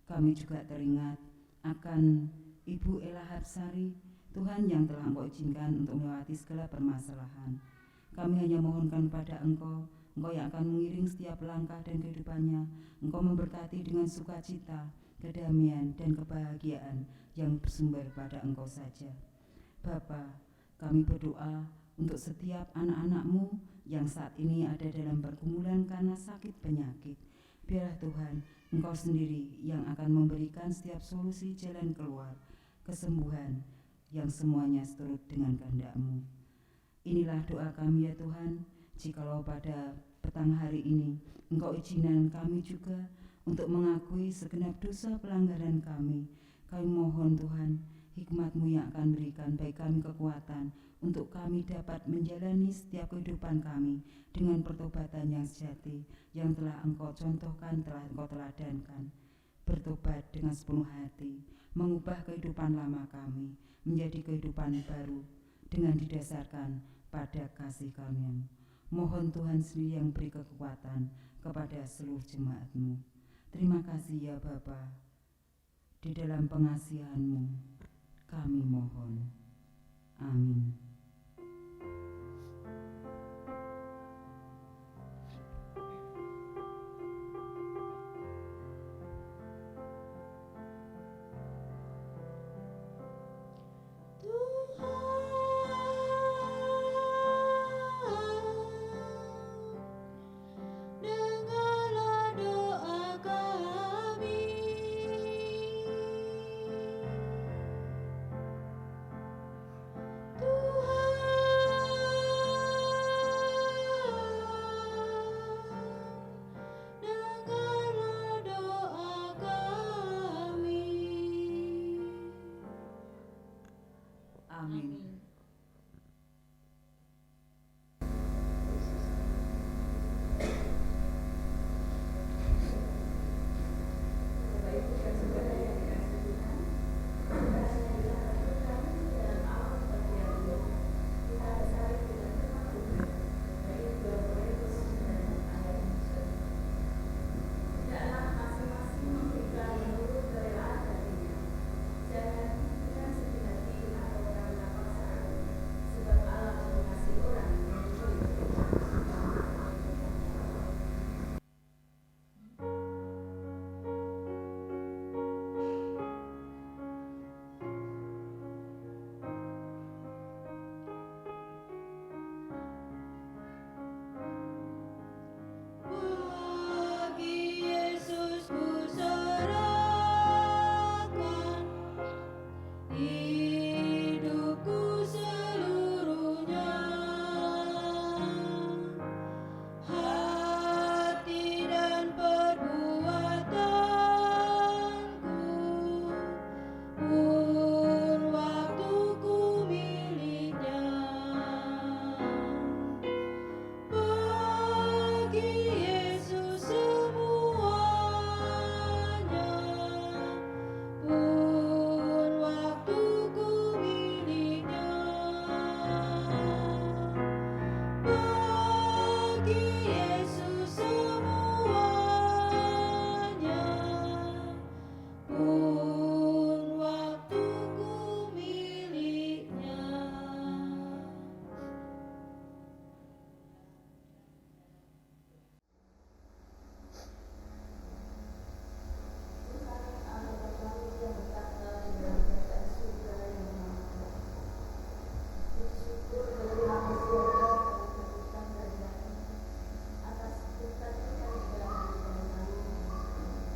Kami juga teringat akan Ibu Ella Hapsari Tuhan yang telah Engkau izinkan untuk melewati segala permasalahan. Kami hanya mohonkan pada Engkau yang akan mengiring setiap langkah dan kehidupannya. Engkau memberkati dengan sukacita, kedamaian, dan kebahagiaan yang bersumber pada Engkau saja. Bapa, kami berdoa untuk setiap anak-anak-Mu yang saat ini ada dalam pergumulan karena sakit penyakit. Biarlah Tuhan, Engkau sendiri yang akan memberikan setiap solusi jalan keluar, kesembuhan, yang semuanya seturut dengan kehendak-Mu. Inilah doa kami ya Tuhan, jikalau pada petang hari ini Engkau izinkan kami juga untuk mengakui segenap dosa pelanggaran kami. Kami mohon Tuhan, hikmat-Mu yang akan berikan bagi kami kekuatan untuk kami dapat menjalani setiap kehidupan kami dengan pertobatan yang sejati yang telah Engkau contohkan, telah Engkau teladankan. Bertobat dengan sepenuh hati, mengubah kehidupan lama kami menjadi kehidupan baru dengan didasarkan pada kasih karunia-Mu. Mohon Tuhan sendiri yang beri kekuatan kepada seluruh jemaat-Mu. Terima kasih ya Bapa. Di dalam pengasihan-Mu kami mohon. Amin. Amin.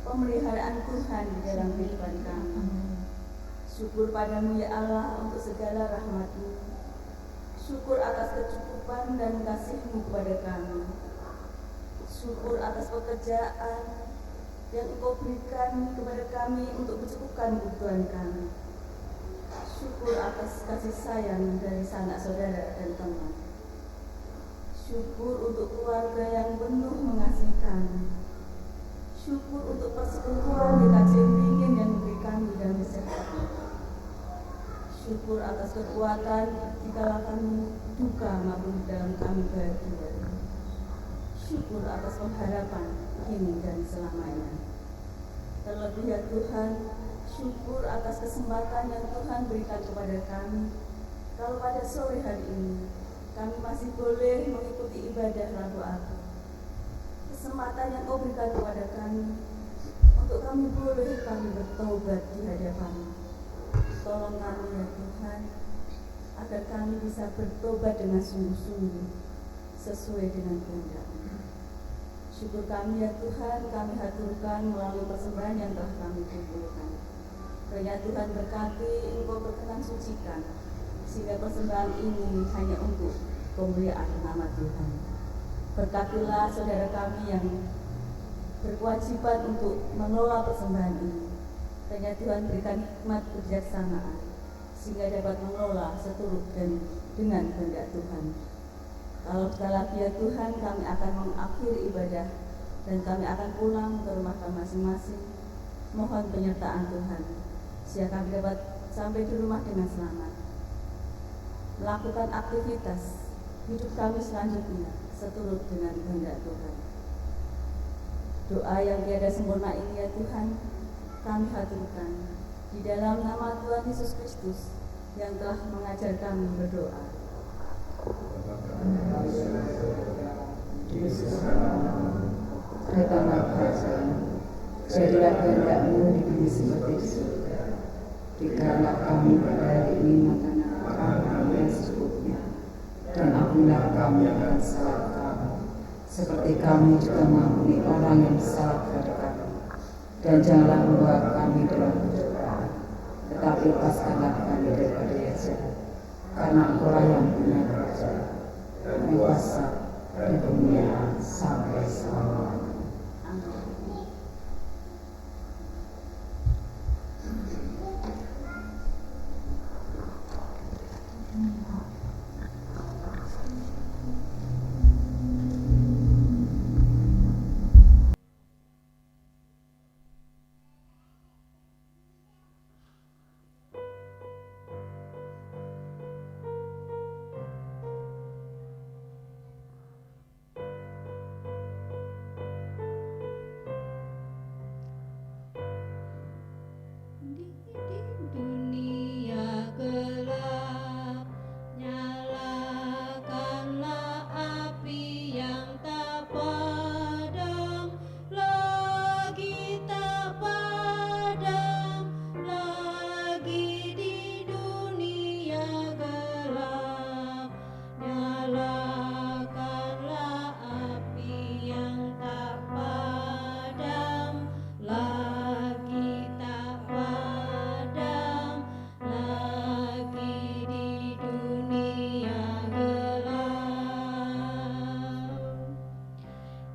Pemeliharaan Tuhan di dalam kehidupan kami. Syukur padamu ya Allah untuk segala rahmat-Mu. Syukur atas kecukupan dan kasih-Mu kepada kami. Syukur atas pekerjaan yang Engkau berikan kepada kami untuk mencukupkan kebutuhan kami. Syukur atas kasih sayang dari sanak saudara dan teman. Syukur untuk keluarga yang penuh mengasihi kami. Syukur untuk persekutuan GKJ Beringin yang memberi kami damai sejahtera. Syukur atas kekuatan dikala kami duka maupun dalam kami bahagia. Syukur atas pengharapan kini dan selamanya. Terlebih ya Tuhan, Syukur atas kesempatan yang Tuhan berikan kepada kami. Kalau pada sore hari ini kami masih boleh mengikuti ibadah Rabu Agung. Kesempatan yang Kau berikan kepada kami untuk kami bertobat di hadapan-Mu. Tolong kami ya Tuhan, agar kami bisa bertobat dengan sungguh-sungguh sesuai dengan kehendak-Mu. Syukur kami ya Tuhan, kami haturkan melalui persembahan yang telah kami kumpulkan. Kiranya Tuhan berkati, Engkau berkenan sucikan, sehingga persembahan ini hanya untuk kemuliaan nama Tuhan. Berkatilah saudara kami yang berkewajiban untuk mengelola persembahan ini. Kiranya Tuhan berikan hikmat kebijaksanaan, sehingga dapat mengelola seturut dan dengan kehendak Tuhan. Kalau sekali lagi ya Tuhan, kami akan mengakhiri ibadah dan kami akan pulang ke rumah kami masing-masing. Mohon penyertaan Tuhan, sehingga kami dapat sampai di rumah dengan selamat, melakukan aktivitas hidup kami selanjutnya seturut dengan kehendak Tuhan. Doa yang tiada sempurna ini ya Tuhan, kami haturkan di dalam nama Tuhan Yesus Kristus yang telah mengajar kami berdoa.
Katalah kerajaan, jadilah kehendak-Mu di bumi seperti di surga. Berikanlah kami pada hari ini makanan kami yang secukupnya, dan ampunilah kami akan kesalahan kami, seperti kami juga mengampuni orang yang bersalah kepada kami. Dan janganlah membawa kami dalam pencobaan, tetapi lepaskanlah kami daripada yang jahat. Karena Engkau yang punya kerajaan, dan kuasa, dan kemuliaan sampai selamanya.
Dunia gelap, nyalakanlah api yang tak padam, lagi tak padam, lagi di dunia gelap. Nyalakanlah api yang tak padam, lagi tak padam, lagi di dunia gelap.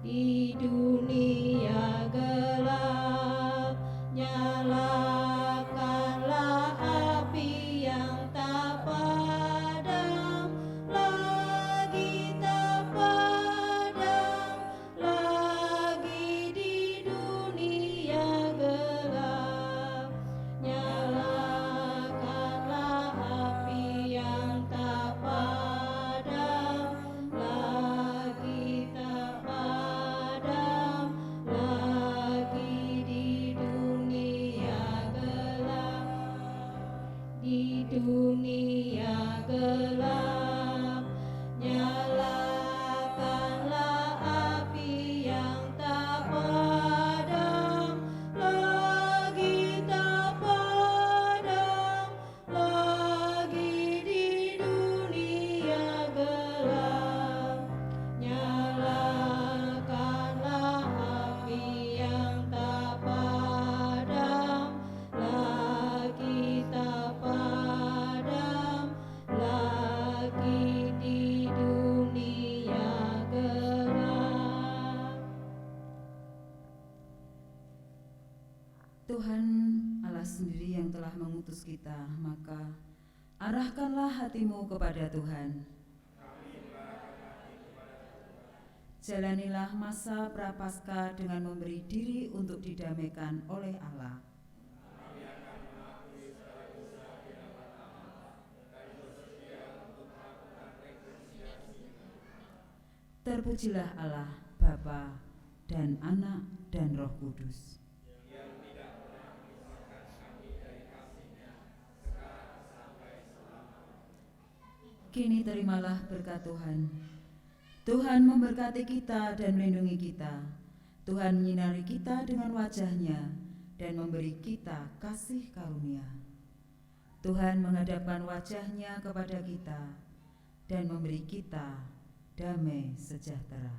Di dunia gelap, nyalakanlah api yang tak padam, lagi tak padam, lagi di dunia gelap. Nyalakanlah api yang tak padam, lagi tak padam, lagi di dunia gelap. Di dunia gelap, nyalakanlah api yang tak padam, lagi tak padam, lagi di dunia gelap. Nyalakanlah api yang tak padam, lagi tak padam, lagi di dunia gelap.
Tuhan Allah sendiri yang telah mengutus kita, maka arahkanlah hatimu kepada Tuhan. Jalanilah masa prapaskah dengan memberi diri untuk didamaikan oleh Allah. Terpujilah Allah, Bapa dan Anak dan Roh Kudus. Kini terimalah berkat Tuhan. Tuhan memberkati kita dan melindungi kita. Tuhan menyinari kita dengan wajah-Nya dan memberi kita kasih karunia. Tuhan menghadapkan wajah-Nya kepada kita dan memberi kita damai sejahtera.